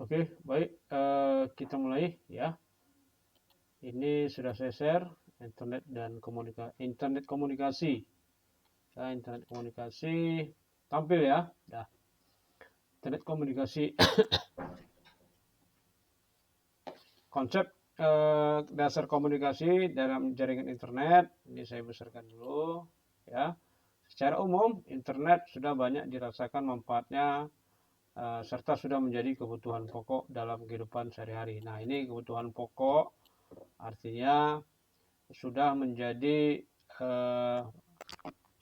Oke, baik. Kita mulai ya. Ini sudah saya share internet komunikasi. Ya, internet komunikasi tampil ya. Nah, internet komunikasi konsep dasar komunikasi dalam jaringan internet. Ini saya besarkan dulu ya. Secara umum, internet sudah banyak dirasakan manfaatnya serta sudah menjadi kebutuhan pokok dalam kehidupan sehari-hari. Nah, ini kebutuhan pokok artinya sudah menjadi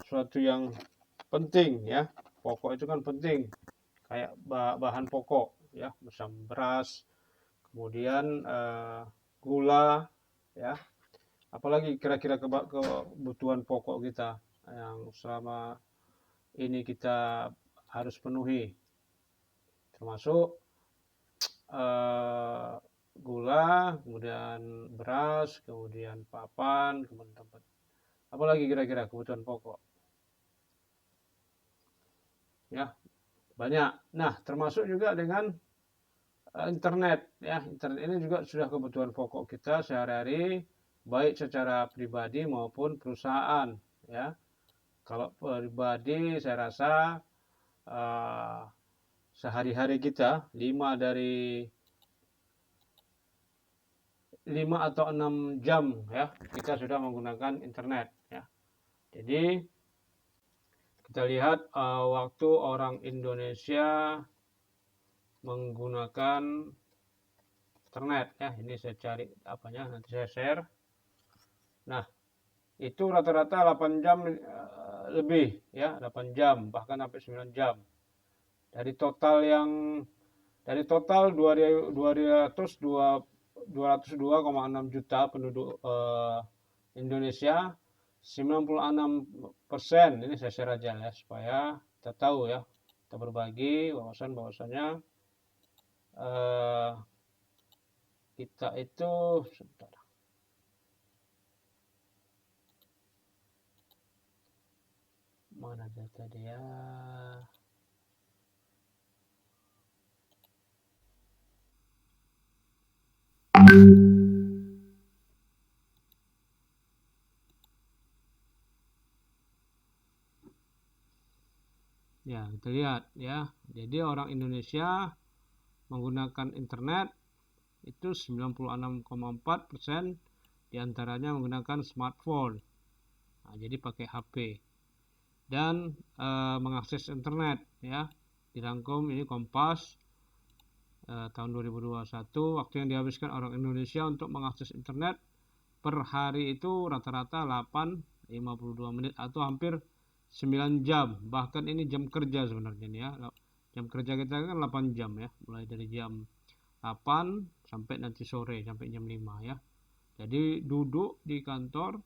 suatu yang penting ya. Pokok itu kan penting, kayak bahan pokok ya, macam beras, kemudian gula ya. Apalagi kira-kira kebutuhan pokok kita yang selama ini kita harus penuhi, termasuk gula, kemudian beras, kemudian papan, kemudian tempat. Apalagi kira-kira kebutuhan pokok ya, banyak. Nah, termasuk juga dengan internet ya. Internet ini juga sudah kebutuhan pokok kita sehari-hari, baik secara pribadi maupun perusahaan ya. Kalau pribadi saya rasa sehari-hari kita 5 atau 6 jam ya kita sudah menggunakan internet ya. Jadi kita lihat waktu orang Indonesia menggunakan internet ya. Ini saya cari apanya, nanti saya share. Nah, itu rata-rata 8 jam lebih ya, 8 jam bahkan sampai 9 jam. Dari total 202,6 juta penduduk Indonesia, 96%, ini saya share aja ya supaya kita tahu ya, kita berbagi bahwasannya kita itu sebentar. Mana data dia? Ya, kita lihat ya. Jadi orang Indonesia menggunakan internet itu 96,4% diantaranya menggunakan smartphone. Nah, jadi pakai HP dan mengakses internet ya. Dirangkum ini Kompas tahun 2021, waktu yang dihabiskan orang Indonesia untuk mengakses internet per hari itu rata-rata 8,52 menit atau hampir 9 jam. Bahkan ini jam kerja sebenarnya nih ya. Jam kerja kita kan 8 jam ya, mulai dari jam 8 sampai nanti sore sampai jam 5 ya. Jadi duduk di kantor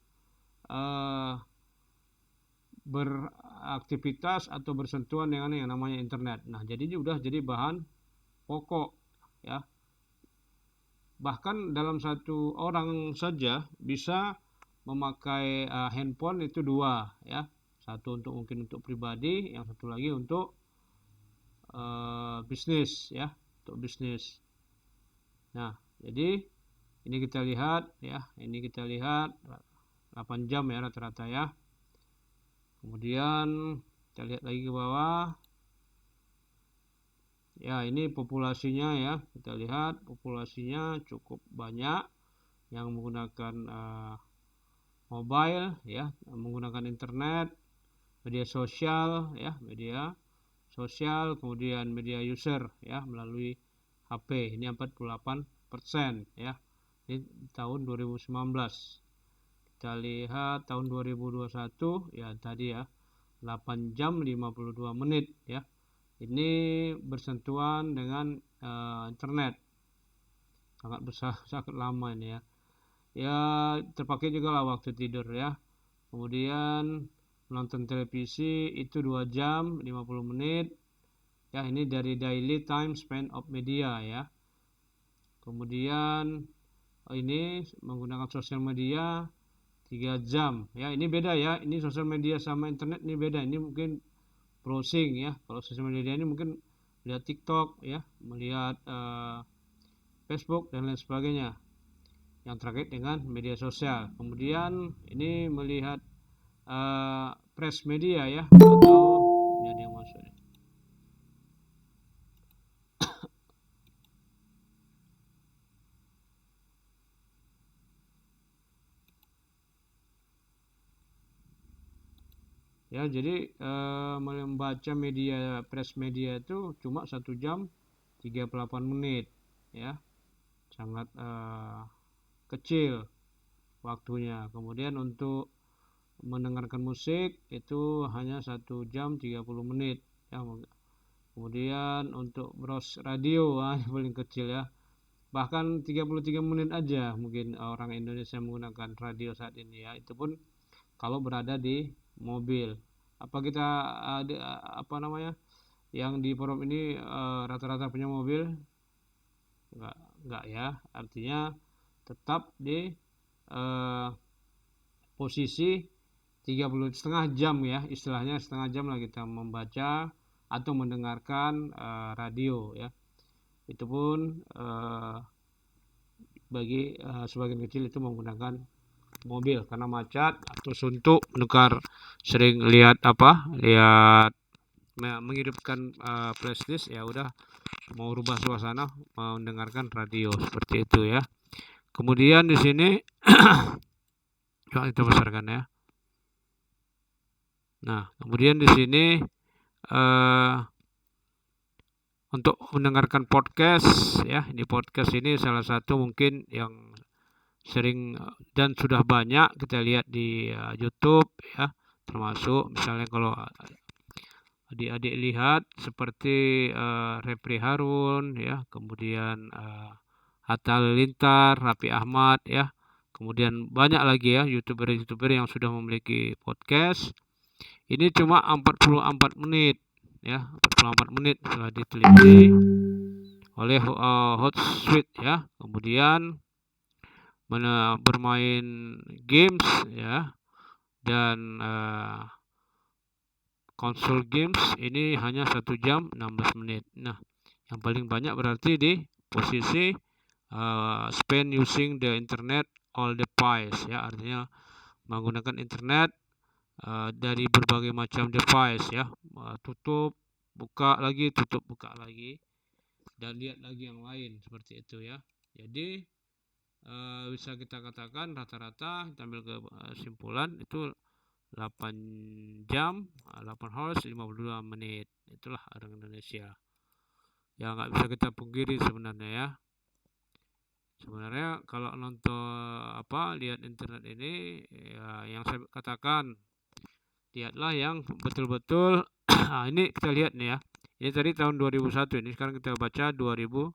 beraktivitas atau bersentuhan dengan yang namanya internet. Nah, jadi sudah jadi bahan pokok ya. Bahkan dalam satu orang saja bisa memakai handphone itu 2 ya. Satu mungkin untuk pribadi, yang satu lagi untuk bisnis ya, untuk bisnis. Nah, jadi ini kita lihat ya, 8 jam ya rata-rata ya. Kemudian kita lihat lagi ke bawah. Ya, ini populasinya ya. Kita lihat populasinya cukup banyak yang menggunakan mobile ya, menggunakan internet, media sosial ya, kemudian media user ya melalui HP. Ini 48% ya. Ini tahun 2019. Kita lihat tahun 2021 ya tadi ya, 8 jam 52 menit ya. Ini bersentuhan dengan internet. Sangat besar, sangat lama ini ya. Ya, terpakai juga lah waktu tidur ya. Kemudian menonton televisi itu 2 jam 50 menit. Ya, ini dari daily time spent of media ya. Kemudian ini menggunakan sosial media 3 jam ya. Ini beda ya, ini sosial media sama internet ini beda. Ini mungkin browsing ya. Kalau sosial media ini mungkin melihat TikTok ya, melihat Facebook dan lain sebagainya yang terkait dengan media sosial. Kemudian ini melihat press media ya, atau ini ada yang masuk nih. Ya, jadi membaca media press media itu cuma 1 jam 38 menit ya, sangat kecil waktunya. Kemudian untuk mendengarkan musik itu hanya 1 jam 30 menit ya. Kemudian untuk browse radio yang paling kecil ya, bahkan 33 menit aja mungkin orang Indonesia menggunakan radio saat ini ya, itu pun kalau berada di mobil. Apa kita apa namanya, yang di forum ini rata-rata punya mobil? Enggak ya, artinya tetap di posisi 30 setengah jam ya, istilahnya setengah jam lah kita membaca atau mendengarkan radio ya. Itu pun bagi sebagian kecil itu menggunakan mobil karena macet atau suntuk, menukar sering lihat menghidupkan playlist ya udah mau rubah suasana mau mendengarkan radio seperti itu ya. Kemudian di sini ya itu besarkan ya. Nah, kemudian di sini untuk mendengarkan podcast ya, di podcast ini salah satu mungkin yang sering dan sudah banyak kita lihat di YouTube ya, termasuk misalnya kalau adik-adik lihat seperti Repri Harun ya, kemudian Hatta Halilintar, Raffi Ahmad ya, kemudian banyak lagi ya youtuber-youtuber yang sudah memiliki podcast. Ini cuma 44 menit ya, 44 menit setelah diteliti oleh Hotsuite ya. Kemudian bermain games ya, dan konsol games ini hanya 1 jam 16 menit. Nah, yang paling banyak berarti di posisi spend using the internet all device ya, artinya menggunakan internet dari berbagai macam device ya, tutup buka lagi, tutup buka lagi, dan lihat lagi yang lain seperti itu ya. Jadi bisa kita katakan rata-rata kita ambil kesimpulan itu 8 jam 8 hours 52 menit, itulah orang Indonesia ya, nggak bisa kita pungkiri sebenarnya ya. Sebenarnya kalau nonton lihat internet ini ya, yang saya katakan lihatlah yang betul-betul ini kita lihat nih ya, ini tadi tahun 2001, ini sekarang kita baca 2023.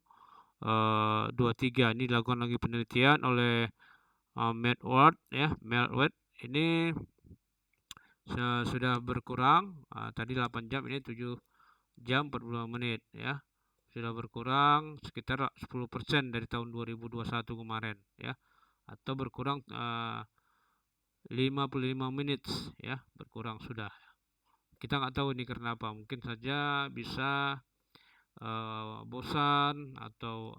Ini dilakukan lagi penelitian oleh Medward ya, Medward ini sudah berkurang tadi 8 jam, ini 7 jam 42 menit ya, sudah berkurang sekitar 10% dari tahun 2021 kemarin ya, atau berkurang 55 menit ya, berkurang sudah. Kita nggak tahu ini karena apa, mungkin saja bisa bosan atau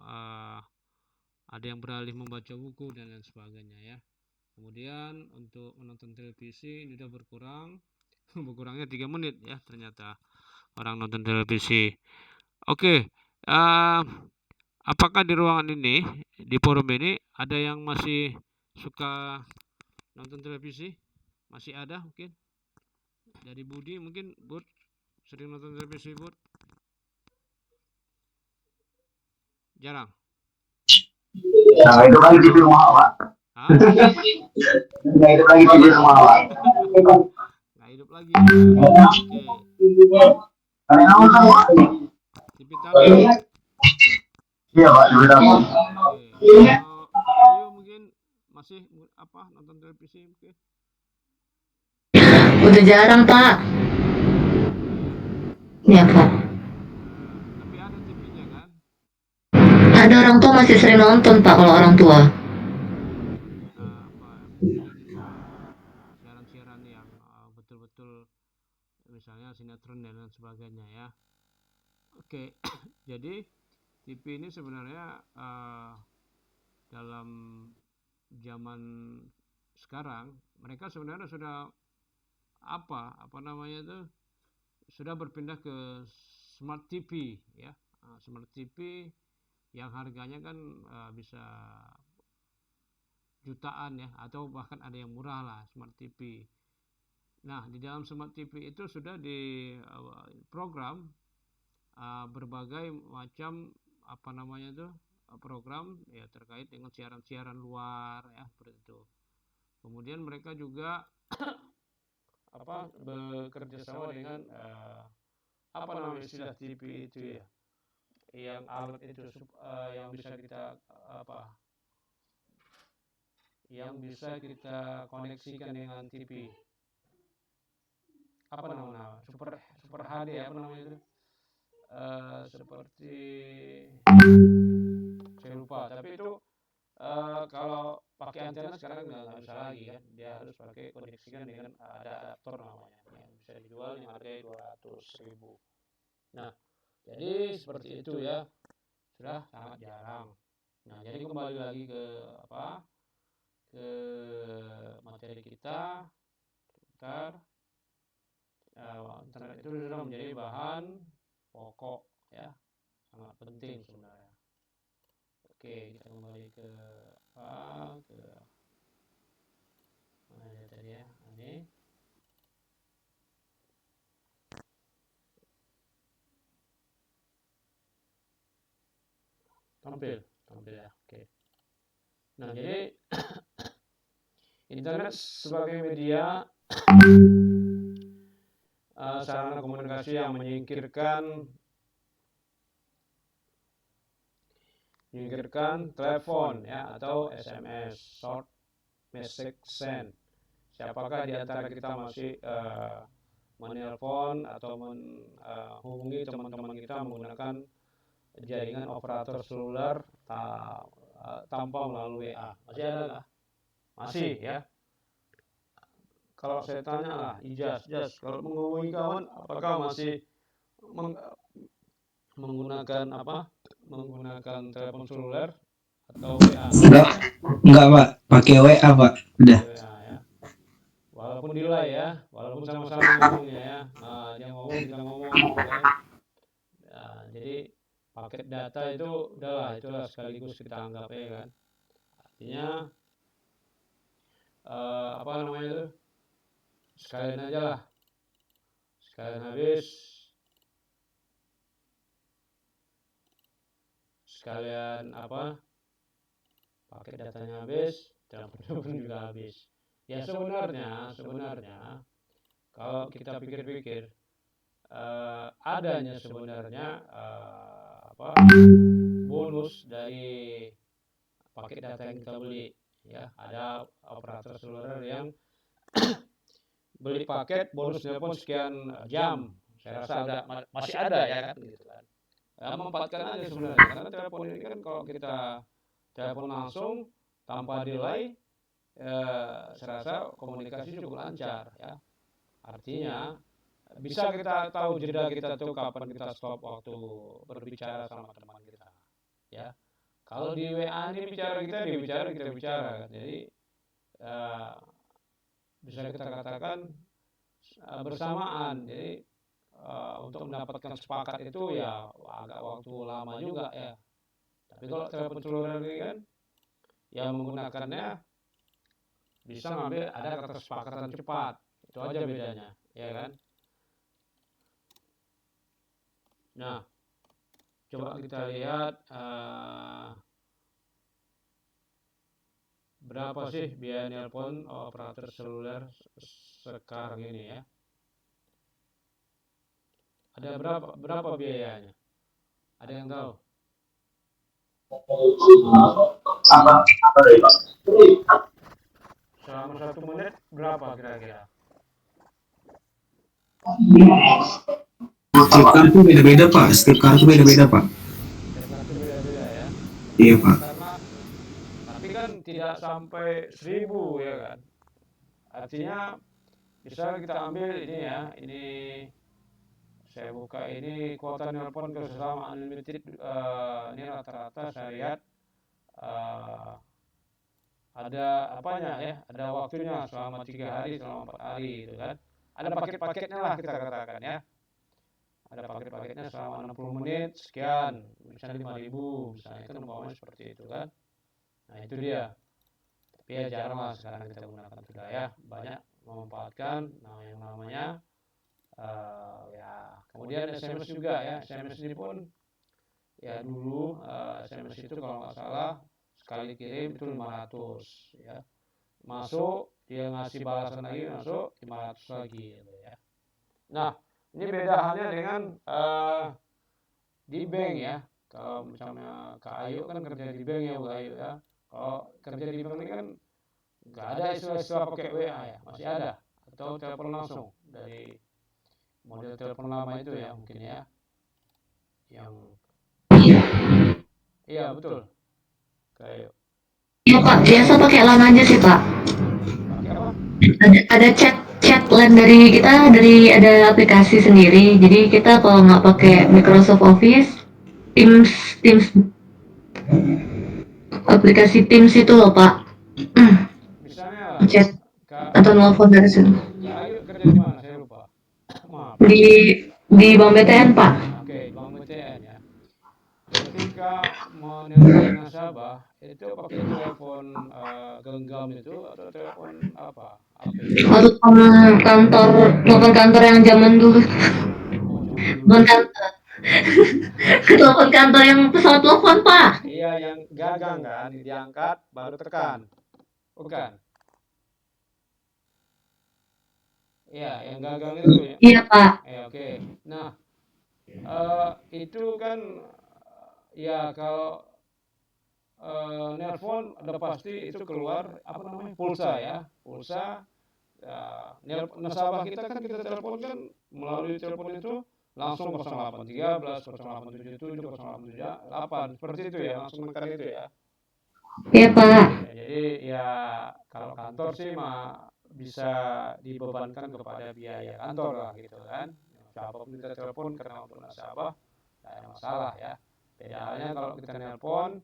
ada yang beralih membaca buku dan lain sebagainya ya. Kemudian untuk menonton televisi ini sudah berkurang berkurangnya 3 menit ya, ternyata orang nonton televisi. Oke, apakah di ruangan ini, di forum ini ada yang masih suka nonton televisi? Masih ada mungkin? Dari Budi mungkin, Bud, sering nonton televisi, Bud? Jarang. Nah, itu lagi TV rumah Pak. Hah? Nah, itu lagi TV rumah Pak. Nggak hidup lagi. Oke. Ada yang nonton Pak? TV tablet. Iya Pak, TV tablet. Oke. Kalau Kak Ayu mungkin masih nonton televisi mungkin? Udah jarang, Pak. Ya. Ya, Pak. Tapi ada TV-nya kan? Ada orang tua masih sering nonton, Pak, kalau orang tua. Siaran-siaran yang betul-betul misalnya sinetron dan lain sebagainya ya. Oke, jadi TV ini sebenarnya dalam zaman sekarang mereka sebenarnya sudah apa namanya itu sudah berpindah ke smart TV ya. Smart TV yang harganya kan bisa jutaan ya, atau bahkan ada yang murah lah smart TV. Nah, di dalam smart TV itu sudah di program berbagai macam apa namanya itu program ya terkait dengan siaran-siaran luar ya seperti itu. Kemudian mereka juga bekerja sama dengan apa namanya istilah TV itu ya, yang alat itu yang bisa kita yang bisa kita koneksikan dengan TV. Apa namanya? Super HD apa namanya itu? Seperti saya lupa. Tapi itu kalau pakai antena sekarang nggak bisa lagi kan. Dia harus pakai koneksikan dengan ada adaptor namanya yang bisa dijual yang harganya 200.000. Nah, jadi seperti itu ya. Sudah sangat jarang. Nah, jadi kembali lagi ke ke materi kita. Sebentar. Internet itu sudah menjadi bahan pokok ya, sangat penting sebenarnya. Oke, kita kembali ke mana ya tadi ya, ini tampil ya. Oke. Nah, jadi internet sebagai media sarana komunikasi yang menyingkirkan telepon ya atau SMS, short message send. Siapakah di antara kita masih menelpon atau menghubungi teman-teman kita menggunakan jaringan operator seluler tanpa melalui WA? Masih ada nggak? Masih ya. Kalau saya tanya lah, Ijas, kalau menghubungi kawan, apakah masih menggunakan telepon seluler atau WA? Enggak Pak, pakai WA Pak, udah. WA ya. Walaupun delay ya, walaupun sama-sama ngomongnya ya. Nah, dia ngomong kita ngomong gitu kan. Nah, jadi paket data itu udahlah itulah sekaligus kita anggap ya kan. Artinya apa namanya itu? Sekalian aja lah. Sekalian habis. Sekalian paket datanya habis, teleponnya pun juga habis. Ya sebenarnya kalau kita pikir-pikir adanya sebenarnya bonus dari paket data yang kita beli ya. Ada operator seluler yang beli paket bonus telepon sekian jam. Saya rasa masih ada ya kan gitu kan. Memanfaatkan aja sebenarnya karena telepon ini kan kalau kita telepon langsung tanpa delay saya rasa komunikasi cukup lancar ya. Artinya bisa kita tahu jeda kita tuh kapan kita stop waktu berbicara sama teman kita ya. Kalau di WA ini kita bicara kan. Jadi bisa kita katakan bersamaan. Jadi untuk mendapatkan sepakat itu ya agak waktu lama juga ya. Tapi kalau telepon seluler ini kan yang menggunakannya bisa ngambil ada kesepakatan cepat. Itu aja bedanya, ya kan? Nah, coba kita lihat berapa sih biaya nelpon operator seluler sekarang ini ya? Ada berapa biayanya? Ada yang tahu? Apa dari Pak? Selama 1 menit berapa kira-kira? Setiap kartu beda-beda Pak, setiap kartu beda-beda Pak. Setiap kartu beda-beda ya? Iya Pak. Karena tapi kan tidak sampai 1000 ya kan? Artinya bisa kita ambil ini ya, ini saya buka ini kuota nelpon ke sesama unlimited, ini rata-rata saya lihat ada apanya ya, ada waktunya selama 3 hari, selama 4 hari gitu kan. Ada paket-paketnya lah kita katakan ya. Ada paket-paketnya selama 60 menit sekian, misalnya 5.000, misalnya kan umpamanya seperti itu kan. Nah itu dia. Tapi ya jarang lah sekarang kita gunakan sudah ya, banyak memanfaatkan yang namanya ya. Kemudian SMS juga ya, SMS ini pun ya dulu SMS itu kalau nggak salah sekali kirim itu 500 ya, masuk dia ngasih balasan lagi, masuk 500 lagi gitu ya. Nah ini beda halnya dengan di bank ya. Kalau misalnya Kak Ayu kan kerja di bank ya, Bu Ayu ya. Kalau kerja di bank ini kan nggak ada istilah-istilah pakai WA ya, masih ada, atau telepon langsung dari model telepon lama itu ya mungkin ya, yang iya betul kayak Iya Pak, biasa pakai LAN aja sih Pak. pakai apa? Ada chat LAN dari kita, dari ada aplikasi sendiri. Jadi kita kalau nggak pakai Microsoft Office, Teams, Teams, aplikasi Teams itu loh Pak. Misalnya lah Chat Kak atau nelfon dari situ. Kak Ayu kerja di mana, saya lupa. Maaf. Di Bank BTN Pak. Oke, Bank BTN ya. Ketika menelpon nasabah itu pakai telepon genggam itu atau telepon apa? HP. Waktu kantor, telepon kantor yang zaman dulu. Oh, zaman dulu Telepon ya. kantor. Telepon kantor yang pesawat telepon Pak. Iya, yang gagang kan, diangkat baru tekan. Bukan. Iya, yang gagang itu ya. Iya Pak. Oke. Nah, itu kan ya kalau nelpon udah pasti itu keluar apa namanya, pulsa ya, pulsa ya, nasabah kita kan kita telepon kan melalui telepon itu langsung 0813 0877 0878 seperti itu ya, langsung menekan itu ya. Iya Pak. Ya, jadi ya kalau kantor sih mah bisa dibebankan kepada biaya kantor lah gitu kan. Siapapun kita telepon karena untuk nasabah tidak ada masalah ya. Beda halnya kalau kita nelpon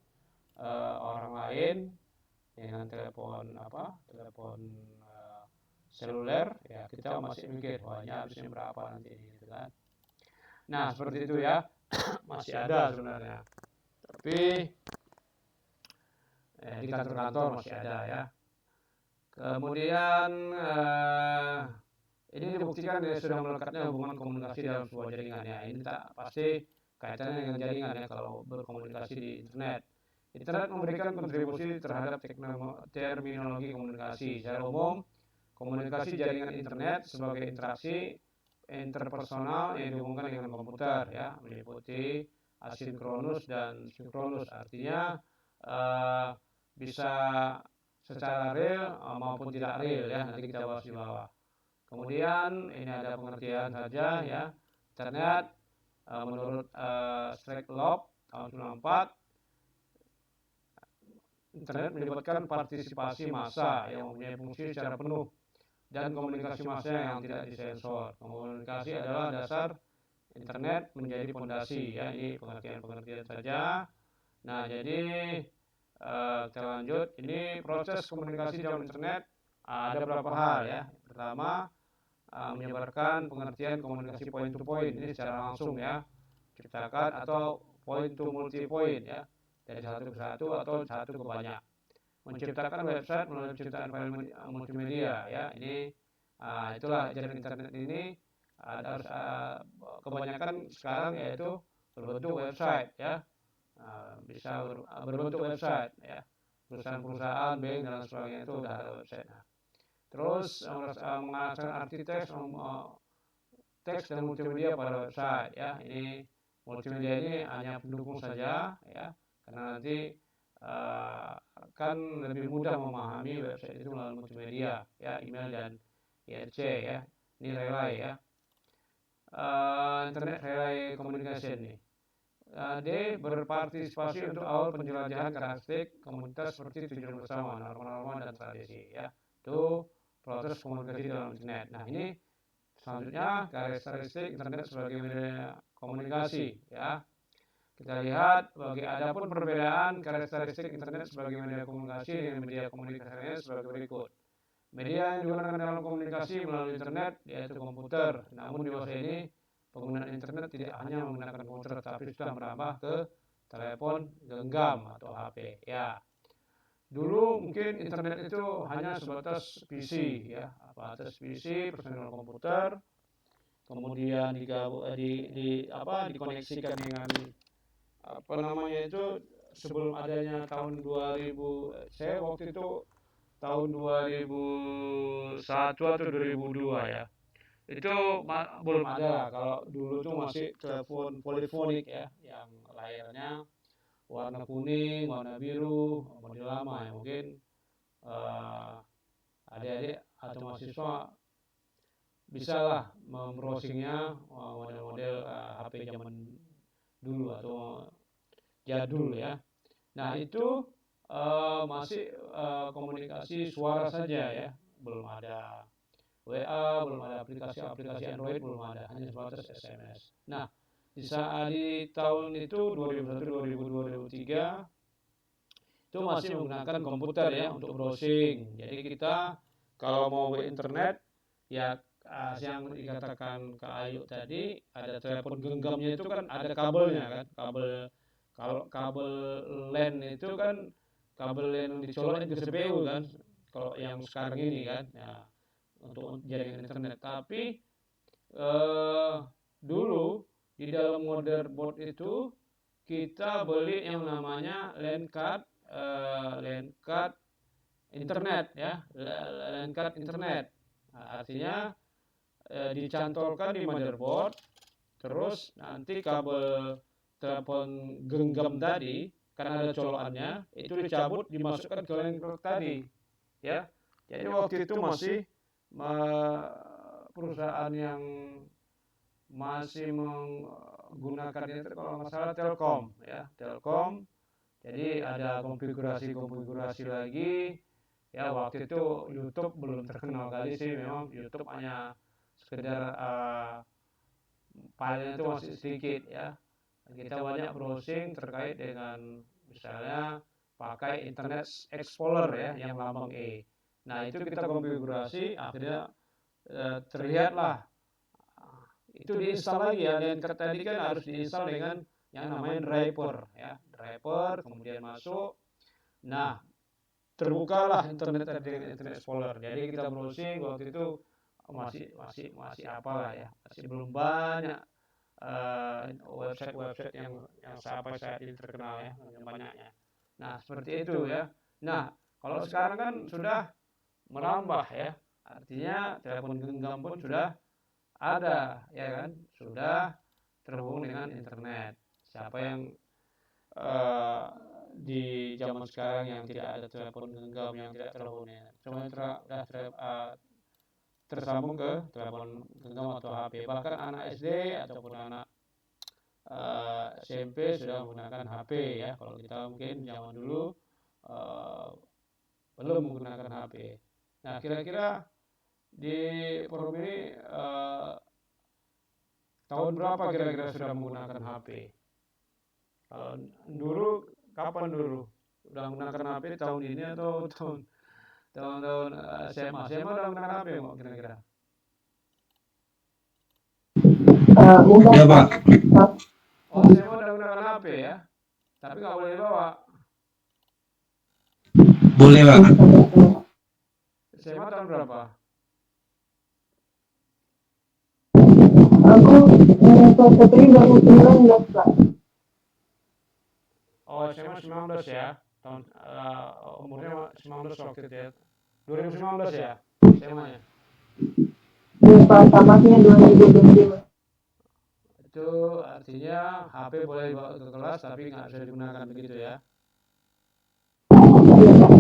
orang lain dengan telepon telepon seluler ya, kita masih mikir wah ini habisnya berapa nanti gitu kan. Nah seperti itu ya. Masih ada sebenarnya, tapi di kantor-kantor masih ada ya. Kemudian ini dibuktikan dia sudah melekatnya hubungan komunikasi dalam sebuah jaringan ya. Ini tak pasti kaitannya dengan jaringan ya kalau berkomunikasi di internet. Internet memberikan kontribusi terhadap terminologi komunikasi. Secara umum, komunikasi jaringan internet sebagai interaksi interpersonal yang dihubungkan dengan komputer ya, meliputi asinkronus dan sinkronus. Artinya bisa secara real maupun tidak real ya, nanti kita bahas di bawah. Kemudian ini ada pengertian saja ya. Internet menurut Strecklove tahun 94, internet melibatkan partisipasi massa yang mempunyai fungsi secara penuh dan komunikasi massa yang tidak disensor. Komunikasi adalah dasar, internet menjadi fondasi ya. Ini pengertian saja. Nah jadi kita lanjut. Ini proses komunikasi dalam internet ada beberapa hal ya. Pertama, menyebarkan pengertian komunikasi point to point, ini secara langsung ya, ciptakan atau point to multi point ya, dari satu ke satu atau satu ke banyak. Menciptakan website melalui penciptaan file multimedia ya, ini itulah jaringan internet ini harus kebanyakan sekarang yaitu berbentuk website ya, bisa berbentuk website ya, perusahaan-perusahaan, bank dan sebagainya itu udah ada website. Terus menghasilkan arti teks dan multimedia pada website ya. Ini multimedia ini hanya pendukung saja ya, karena nanti akan lebih mudah memahami website itu melalui multimedia ya, email dan IRC ya. Ini relay ya, internet relay communication nih. D. Berpartisipasi untuk awal penjelajahan karakteristik komunitas seperti tujuan bersama, norma-norma dan tradisi ya. Itu proses komunikasi dalam internet. Nah ini Selanjutnya, karakteristik internet sebagai media komunikasi, ya. Kita lihat adapun perbedaan karakteristik internet sebagai media komunikasi dengan media komunikasi lainnya sebagai berikut. Media yang digunakan dalam komunikasi melalui internet yaitu komputer. Namun di masa ini penggunaan internet tidak hanya menggunakan komputer, tapi sudah merambah ke telepon genggam atau HP. Ya, dulu mungkin internet itu hanya sebatas PC, ya, batas PC, personal komputer, kemudian dikoneksikan dengan apa namanya itu sebelum adanya tahun 2000. Saya waktu itu tahun 2001 atau 2002, ya. Itu belum ada. Kalau dulu tuh masih telepon polifonik, ya, yang layarnya warna kuning, warna biru, model lama, ya. Mungkin adik-adik atau mahasiswa bisa lah membrowsingnya model-model HP zaman dulu atau jadul, ya. Nah, itu masih komunikasi suara saja, ya, belum ada WA, belum ada aplikasi Android, belum ada, hanya sebatas SMS. Nah, di tahun itu 2001, 2002, 2003 itu masih menggunakan komputer, ya, untuk browsing. Jadi kita kalau mau ke internet, ya, yang dikatakan Kak Ayu tadi, ada telepon genggamnya itu kan ada kabelnya, kan, kalau kabel LAN itu kan kabel yang dicolokin ke CPU, kan, kalau yang sekarang ini, kan, ya, untuk jaringan internet. Tapi dulu di dalam motherboard itu kita beli yang namanya LAN card internet, ya, LAN card internet. Nah, artinya dicantolkan di motherboard, terus nanti kabel telepon genggam tadi karena ada colokannya itu dicabut, dimasukkan ke LAN card tadi, ya. Jadi waktu itu masih perusahaan yang masih menggunakan itu kalau nggak salah Telkom, ya, Telkom. Jadi ada konfigurasi lagi, ya. Waktu itu YouTube belum terkenal kali sih, memang YouTube hanya sekedar filenya itu masih sedikit, ya. Kita banyak browsing terkait dengan misalnya pakai Internet Explorer, ya, yang lambang E. Nah, itu kita konfigurasi, akhirnya terlihatlah itu diinstal lagi, ya. Dan tadi kan harus diinstal dengan yang namanya driver, ya, driver, kemudian masuk. Nah, terbukalah internet dengan Internet Explorer. Jadi kita browsing waktu itu masih apalah, ya, masih belum banyak website yang sampai saat ini terkenal, ya, yang banyaknya. Nah, seperti itu, ya. Nah, kalau sekarang kan sudah merambah, ya, artinya telepon genggam pun sudah ada, ya, kan, sudah terhubung dengan internet. Siapa yang di zaman sekarang yang tidak ada telepon genggam, yang tidak terhubung, ya, cuma tersambung ke telepon genggam atau HP. Bahkan anak SD ataupun anak SMP sudah menggunakan HP, ya. Kalau kita mungkin zaman dulu belum menggunakan HP. Nah, kira-kira di forum ini tahun berapa kira-kira sudah menggunakan HP? Kalau dulu, kapan dulu sudah menggunakan HP, tahun ini atau tahun SMA? SMA udah menggunakan HP kok kira-kira? Ya Pak. Oh, SMA udah menggunakan HP, ya, tapi nggak boleh bawa. Boleh Pak. SMA tahun berapa? Aku ini 2019, Pak. Oh, SMA 19, ya. Tahun umurnya 19 waktu itu, ya. 2019, ya, SMA-nya. Iya, Pak, tamatnya 2022. Itu artinya HP boleh dibawa ke kelas tapi nggak bisa digunakan begitu, ya. Iya, Pak.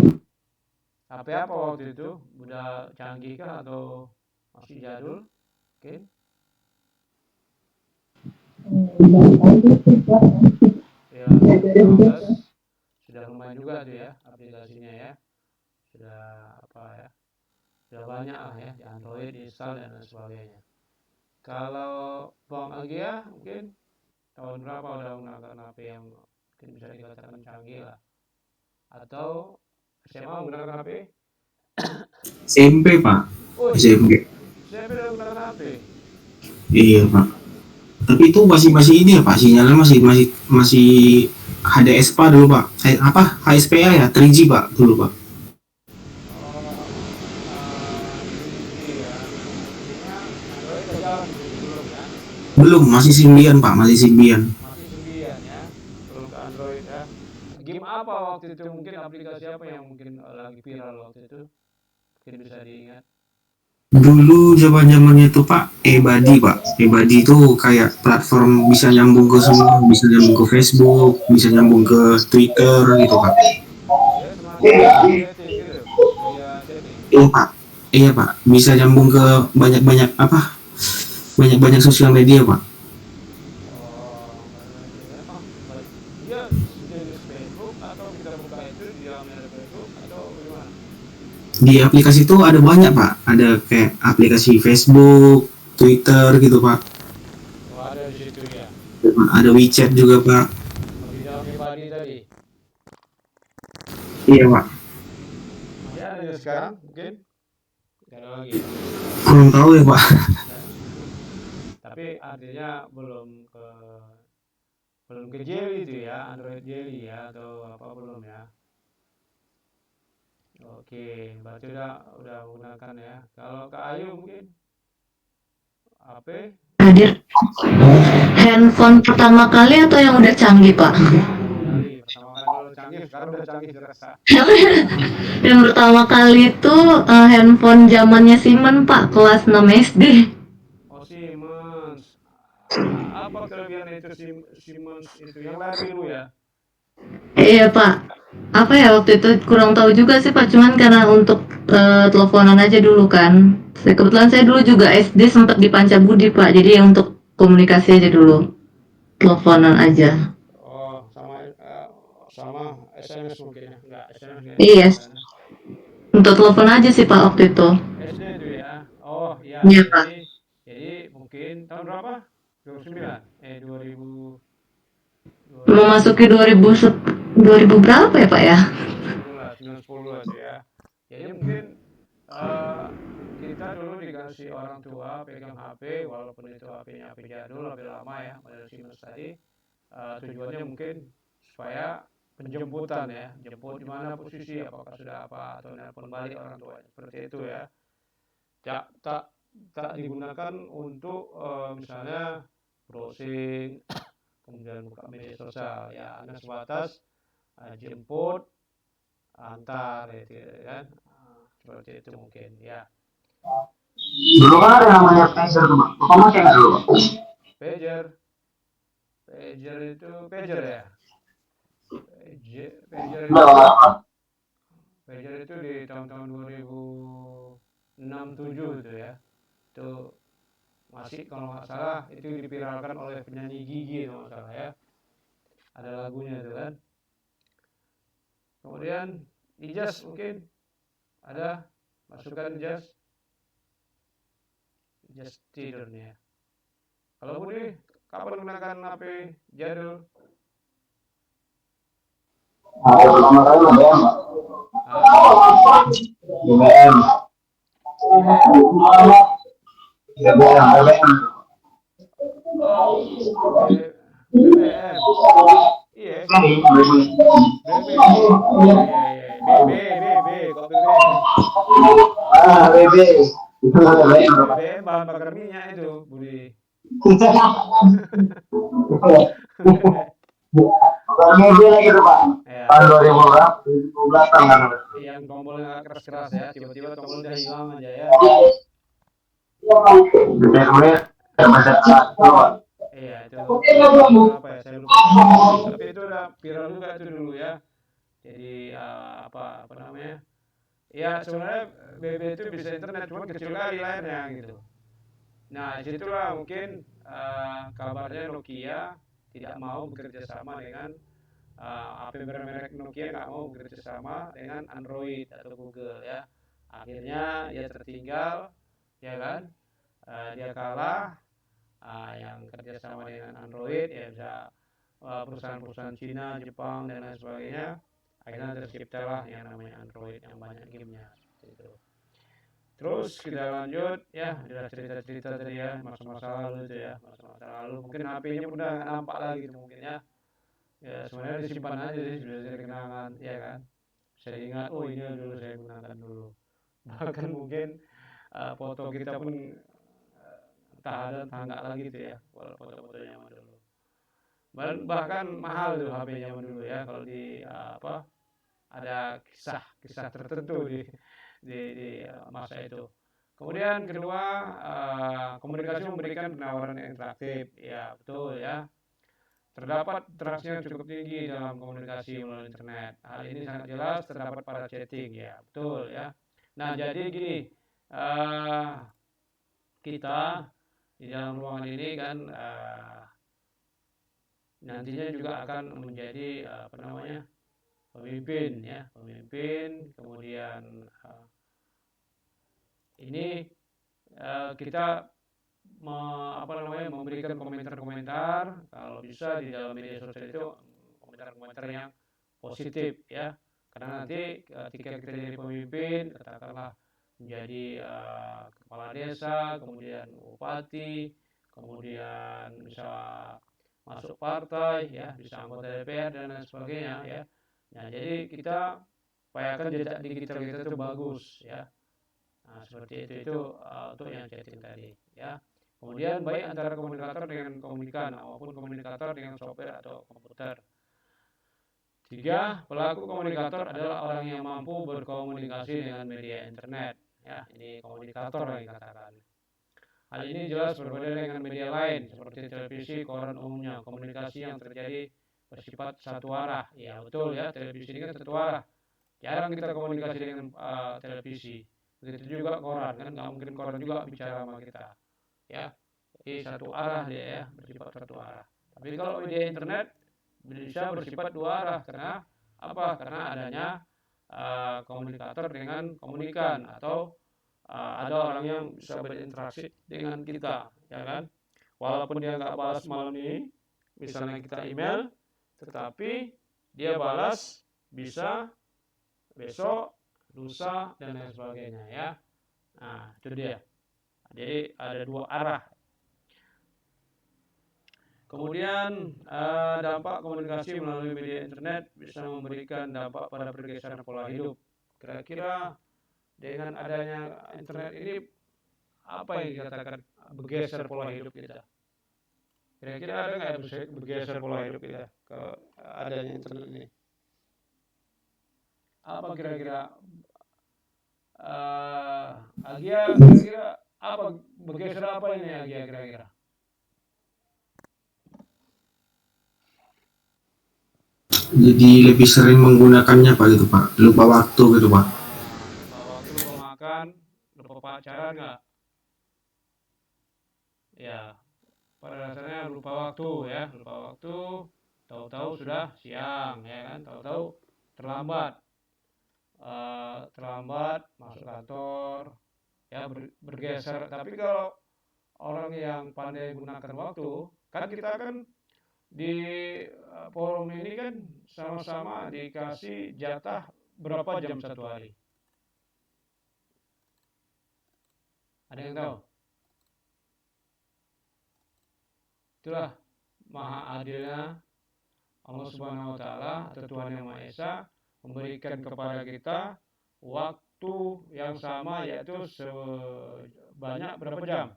HP apa waktu itu? Udah canggih kah atau masih jadul? Oke. Ya, 2019 sudah lumayan juga tuh, ya, aplikasinya, ya. Sudah apa, ya? Sudah banyak lah, ya, di Android, di install dan lain sebagainya. Kalau Bang Agia mungkin tahun berapa udah menggunakan HP yang mungkin bisa dikatakan canggih lah? Atau SMA menggunakan HP? SMP Pak, Woi, SMP. SMP udah menggunakan HP? Iya Pak. Tapi itu masih ini ya Pak, sinyalnya masih masih masih HDSPA dulu Pak. Apa HSPA ya, 3G Pak dulu Pak. Oh, 3G ya. Artinya Android udah jalan tuh, belum ya? Belum, masih Symbian Pak, masih Symbian. Masih Symbian ya, belum ke Android ya. Game apa waktu itu, mungkin aplikasi apa yang mungkin lagi viral waktu itu? Mungkin bisa diingat. Dulu zaman zamannya itu Pak, Ebadi Pak. Ebadi itu kayak platform bisa nyambung ke semua, bisa nyambung ke Facebook, bisa nyambung ke Twitter gitu Pak. Ya semacam chatting gitu, media chatting. Iya Pak, iya Pak, bisa nyambung ke banyak-banyak apa? Banyak-banyak sosial media Pak. Oh, oh, dia sejenis Facebook atau kita buka itu di dalamnya ada Facebook atau bagaimana? Di aplikasi itu ada banyak Pak, ada kayak aplikasi Facebook, Twitter gitu Pak. Oh, ada di situ ya. Ada WeChat juga Pak. Oh, di dalam pribadi tadi. Iya Pak. Masih ada ya sekarang mungkin? Tidak ada lagi ya. Kurang tahu ya Pak. Ya. Tapi artinya belum ke Jelly itu ya, Android Jelly ya atau apa belum ya? Oke, berarti udah menggunakan ya. Kalau Kak Ayu mungkin HP Hadir handphone pertama kali atau yang udah canggih, Pak? pertama kali kalau canggih sekarang udah canggih terasa. Yang pertama kali itu handphone zamannya Simon, Pak, kelas 6 SD. Oh Siemens. Apa kelebihan itu Siemens itu yang layar biru ya? Iya, Pak. Apa ya waktu itu kurang tahu juga sih, Pak. Cuman karena untuk teleponan aja dulu kan. Kebetulan saya dulu juga SD sempat di Pancabudi, Pak. Jadi ya untuk komunikasi aja dulu. Teleponan aja. Oh sama SMS mungkin ya? Enggak, SMS nggak Iya, dipakai kan? untuk telepon aja sih, Pak, waktu itu. SD itu ya. Oh ya, Iya, Pak. jadi mungkin tahun berapa? 2009? 2000 Memasuki 2000 berapa ya, Pak ya? 2010 lah, 910 lah itu ya. Jadi mungkin eh, kita dulu dikasih orang tua pegang HP, walaupun itu HP-nya HP jadul, HP lama ya, model Siemens tadi. Tujuannya mungkin supaya penjemputan ya, jemput di mana posisi, apakah sudah apa atau nelpon balik orang tua seperti itu ya. Tak tak tak digunakan untuk misalnya browsing, kemudian buka media sosial ya, hanya sebatas jemput antar gitu kan. Seperti itu mungkin ya. Dulu kan ada namanya pager tuh, Pak. Bapak masih nggak dulu, Pak? Pager pager itu pager ya. Pager Nggak, itu Pak. pager itu di tahun-tahun 2006 7 itu ya. Itu masih kalau nggak salah itu dipiralkan oleh penyanyi Gigi kalau nggak salah ya. Ada lagunya itu kan. Kemudian Ijas mungkin ada masukan Ijas tidur nih ya. Kalau Budi kapan menggunakan HP jadul? Nah, pertama kali BBM, Pak. Ah, BBM. BBM. BBM, BBM. Oh, BBM. Iya, BB. Iya, iya, iya. BB, kok BBM? Ah, BB. Itu BBM, Pak. BBM bahan bakar minyak itu, Budi. Bukan BB lagi tuh, Pak. Ya, Tahun 2000 berapa? 2012 kan. yang tombolnya agak keras-keras ya, tiba-tiba tombolnya hilang aja ya. BBM, BBM, Pak. Iya, itu tahun berapa ya? Saya lupa. Tapi itu udah viral juga itu dulu ya. Jadi apa namanya? Ya sebenarnya BB itu bisa internet, cuma kecil kali layarnya gitu. Nah, disitulah mungkin kabarnya Nokia tidak mau bekerja sama dengan HP bermerek Nokia, nggak mau bekerja sama dengan Android atau Google ya. Akhirnya dia tertinggal, ya kan? Dia kalah. yang kerjasama dengan Android, ya bisa perusahaan-perusahaan Cina, Jepang dan lain sebagainya. Akhirnya terciptalah yang namanya Android yang banyak gamenya seperti itu. Terus kita lanjut ya, udah cerita-cerita tadi ya, masa-masa lalu itu ya, masa-masa lalu. Mungkin HP-nya udah nggak nampak lagi itu mungkin ya. Ya sebenarnya disimpan aja sih, sudah jadi kenangan ya kan. Saya ingat, oh ini dulu saya gunakan dulu. Bahkan mungkin foto kita pun entah ada entah enggak lagi itu ya, foto-fotonya zaman dulu. Bahkan mahal tuh HP zaman dulu ya, kalau di ada kisah-kisah tertentu di masa itu. Kemudian kedua, komunikasi memberikan penawaran yang interaktif, ya betul ya. Terdapat interaksi yang cukup tinggi dalam komunikasi melalui internet. Hal ini sangat jelas terdapat pada chatting, ya betul ya. Nah jadi gini, kita di dalam ruangan ini kan nantinya juga akan menjadi pemimpin ya, pemimpin. Kemudian ini kita memberikan komentar-komentar kalau bisa di dalam media sosial itu, komentar-komentar yang positif ya, karena nanti ketika kita jadi pemimpin, katakanlah menjadi kepala desa, kemudian bupati, kemudian bisa masuk partai ya, bisa anggota DPR dan lain sebagainya ya. Nah jadi kita upayakan jejak digital kita itu bagus ya. Nah seperti itu untuk yang chatting tadi ya. Kemudian baik antara komunikator dengan komunikan maupun komunikator dengan software atau komputer. 3. Pelaku komunikator adalah orang yang mampu berkomunikasi dengan media internet. Ya, ini komunikator yang dikatakan. Hal ini jelas berbeda dengan media lain seperti televisi, koran umumnya. Komunikasi yang terjadi bersifat satu arah. Ya betul ya, televisi ini kan satu arah. Jarang kita komunikasi dengan televisi. Begitu juga koran, kan nggak mungkin koran juga bicara sama kita. Ya, jadi satu arah dia ya, bersifat satu arah. Tapi kalau media internet bisa bersifat dua arah, karena apa? Karena adanya komunikator dengan komunikan, atau ada orang yang bisa berinteraksi dengan kita, ya kan? Walaupun dia nggak balas malam ini, misalnya kita email, tetapi dia balas bisa besok, lusa dan lain sebagainya ya. Nah itu dia. Jadi ada dua arah. Kemudian dampak komunikasi melalui media internet bisa memberikan dampak pada pergeseran pola hidup. Kira-kira dengan adanya internet ini apa yang dikatakan bergeser pola hidup kita? Kira-kira ada nggak bergeser pola hidup kita ke adanya internet ini? Apa kira-kira Agia kira-kira apa bergeser apa ini Agia kira-kira? Jadi lebih sering menggunakannya Pak gitu Pak, lupa waktu gitu Pak. Lupa waktu, lupa makan, lupa pacaran nggak? Ya, pada dasarnya lupa waktu ya, lupa waktu. Tahu-tahu sudah siang ya kan, tahu-tahu terlambat, masuk kantor ya, bergeser. Tapi kalau orang yang pandai gunakan waktu, kan kita kan di forum ini kan sama-sama dikasih jatah berapa jam satu hari. Ada yang tahu? Itulah maha adilnya Allah Subhanahu wa taala atau Tuhan Yang Maha Esa memberikan kepada kita waktu yang sama, yaitu sebanyak berapa jam?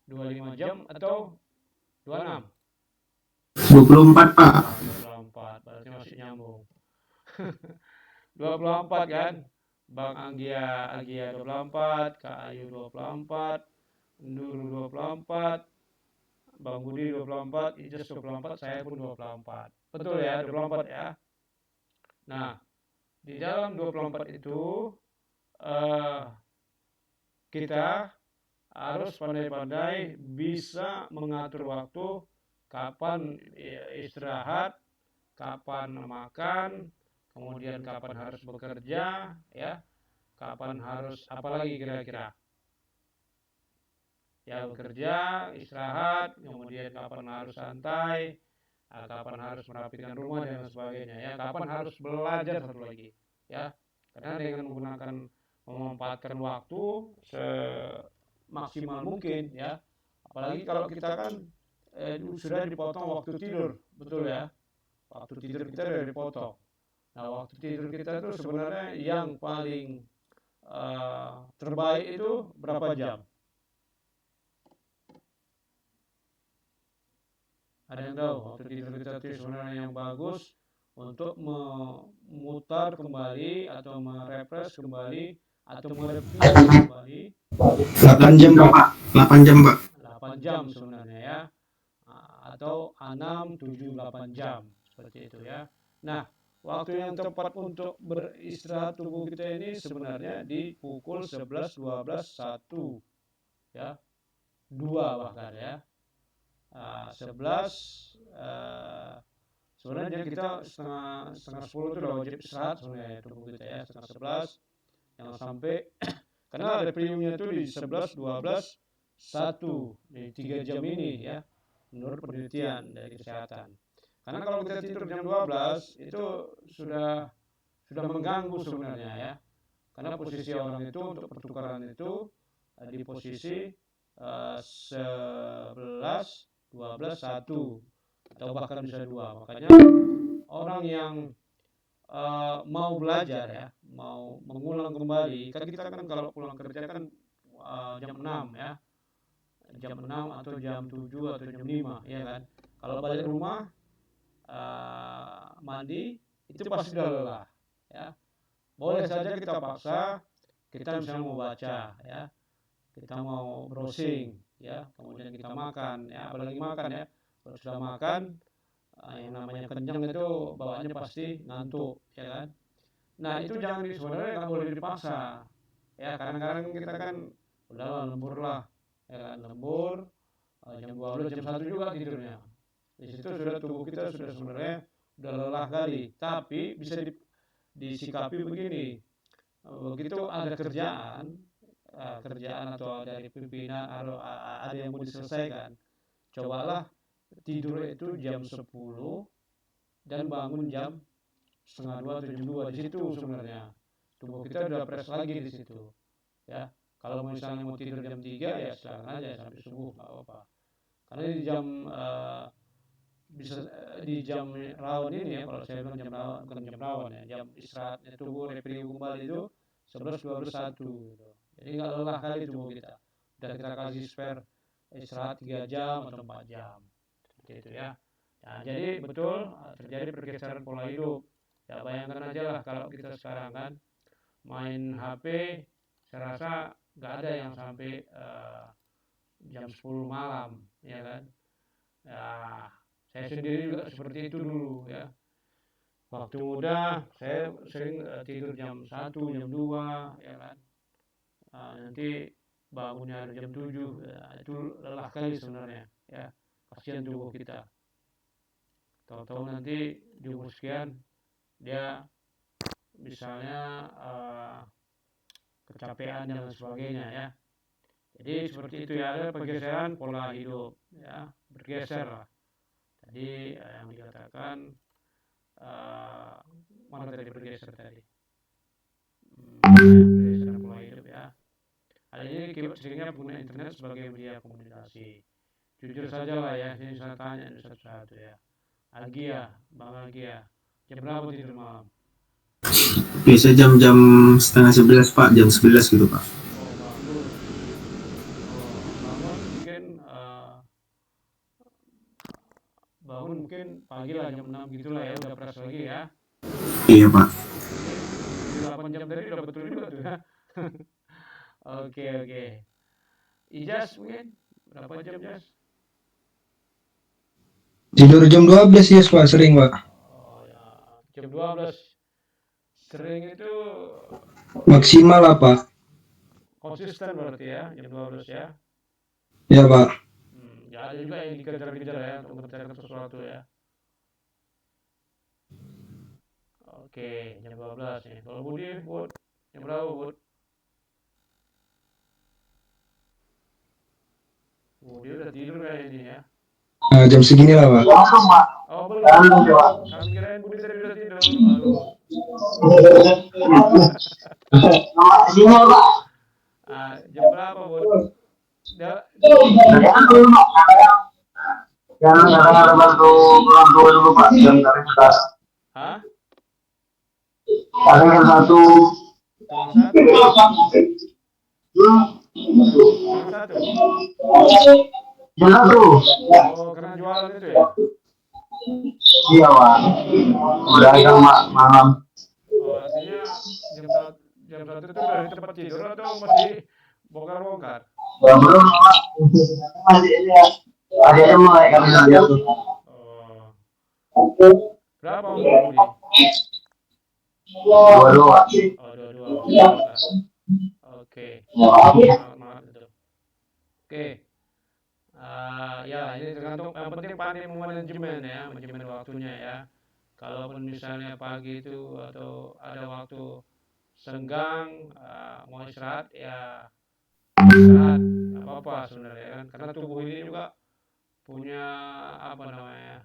25 jam atau 26? 24 Pak. 24, berarti masih nyambung. 24 kan? Bang Agia 24, Kak Ayu 24, Nurul 24, Bang Budi 24, Ijaz 24, saya pun 24. Betul ya, 24 ya. Nah, di dalam 24 itu kita harus pandai-pandai bisa mengatur waktu, kapan istirahat, kapan makan, kemudian kapan harus bekerja, ya, kapan harus apalagi kira-kira. ya bekerja, istirahat, kemudian kapan harus santai, kapan harus merapikan rumah dan sebagainya ya, kapan harus belajar satu lagi ya, karena dengan menggunakan memanfaatkan waktu semaksimal mungkin ya, apalagi kalau kita kan sudah dipotong waktu tidur, betul ya, waktu tidur kita sudah dipotong. Nah, waktu tidur kita itu sebenarnya yang paling terbaik itu berapa jam? Ada yang tahu waktu tidur kita itu sebenarnya yang bagus untuk memutar kembali atau merefresh kembali atau merevisi kembali 8 jam Pak. 8 jam Pak. 8 jam sebenarnya ya, atau 6, 7, 8 jam seperti itu ya. Nah, waktu yang tepat untuk beristirahat tubuh kita ini sebenarnya di pukul 11, 12, 1 ya, 2 bahkan ya. 11 sebenarnya kita setengah 10 itu udah wajib istirahat sebenarnya tubuh kita ya, setengah 11 jangan sampai karena ada premiumnya itu di 11, 12, 1 di 3 jam ini ya, menurut penelitian dari kesehatan. Karena kalau kita tidur jam 12 itu sudah mengganggu sebenarnya ya, karena posisi orang itu untuk pertukaran itu di posisi 11, 12, 1 atau bahkan bisa 2. Makanya orang yang mau belajar ya, mau mengulang kembali, kan kita kan kalau pulang kerja kan jam 6 ya, jam 6 atau jam 7 atau jam 5 ya kan. Kalau balik rumah mandi itu pasti sudah lelah ya. Boleh saja kita paksa, kita misalnya mau baca ya, kita mau browsing ya, kemudian kita makan ya, apalagi makan ya, kalau sudah makan yang namanya kenyang itu bawaannya pasti ngantuk ya kan. Nah itu jangan sebenarnya nggak boleh dipaksa ya, kadang-kadang kita kan udah lembur lah ya kan, lembur jam 12 jam 1 juga tidurnya, di situ sudah tubuh kita sudah sebenarnya udah lelah kali, tapi bisa disikapi begini, begitu ada kerjaan atau dari pimpinan atau ada yang mau diselesaikan, cobalah tidur itu jam 10 dan bangun jam setengah 2 atau jam 2, di situ sebenarnya tubuh kita udah fresh lagi di situ ya. Kalau misalnya mau tidur jam 3 ya silakan aja sampai subuh nggak apa-apa, karena di jam bisa di jam rawan ini ya, kalau saya bilang jam rawan bukan jam rawan ya, jam istirahatnya tubuh repriu kembali itu 11, 12, 1 gitu. Jadi nggak lelah kali tubuh kita, udah kita kasih spare istirahat 3 jam atau 4 jam seperti itu ya. Nah, jadi betul terjadi pergeseran pola hidup ya. Bayangkan aja lah kalau kita sekarang kan main HP, saya rasa nggak ada yang sampai jam 10 malam ya kan ya. Saya sendiri juga seperti itu dulu ya. Waktu muda saya sering tidur jam 1, jam 2 ya kan. Nanti bangunnya jam 7 ya, itu lelah kali sebenarnya ya. Kasihan tubuh kita. Tahu-tahu nanti di umur sekian dia misalnya kecapean dan sebagainya ya. Jadi seperti itu ya, ada pergeseran pola hidup ya, bergeser lah. Tadi yang dikatakan mana tadi bergeser tadi, bergeser pola hidup ya. Hal ini seringnya pengguna internet sebagai media komunikasi. Jujur saja lah ya, ini saya tanya satu-satu ya. Agia, Bang Agia, jam berapa tidur malam? Biasa jam-jam setengah 11 Pak, jam 11 gitu Pak. Oh bagus. Bangun mungkin pagi lah jam 6 gitulah ya, udah fresh lagi ya. Iya Pak. 8 jam tadi udah betul juga tuh ya. Oke. Ijas mungkin berapa jam Jas? Tidur jam 12 ya Pak, sering Pak. Oh ya, jam 12 sering itu Maksimal lah Pak. konsisten berarti ya, jam 12 ya. Ya Pak. Ya ada juga yang dikejar-kejar ya untuk mengerjakan sesuatu ya. Oke, jam 12 nih. Kalau Budi, jam berapa Bud? Oh, dia udah tidur kayak ini ya. Nah, jam segini lah Pak. Langsung Pak. Oh, belum. Langsung Pak. Kami kirain Budi tadi udah tidur. Aduh. Sinyal Pak. Jam berapa, Bud? Dia, Jangan dulu Pak. Jangan ada bantu orang tua dulu Pak. Jam dari sekarang. hah? Paling jam 1. Setengah satu? Setengah satu? Jam 1. Oh, karena jualan itu ya? Iya Pak. Udah agak malam. Oh, artinya jam satu itu udah di tempat tidur atau masih bongkar-bongkar? Ya belum Pak. Masih ya. Tadi aja mulai kami lihat tuh. Oh, berapa umur Budi? Dua-dua. Oh, dua-dua masih muda lah. Oke, semangat itu. Oke, ya ini tergantung. Yang penting pandai memanajemen ya, manajemen waktunya ya. Kalaupun misalnya pagi itu atau ada waktu senggang, mau istirahat ya istirahat, nggak apa-apa sebenarnya kan. Karena tubuh ini juga punya apa namanya,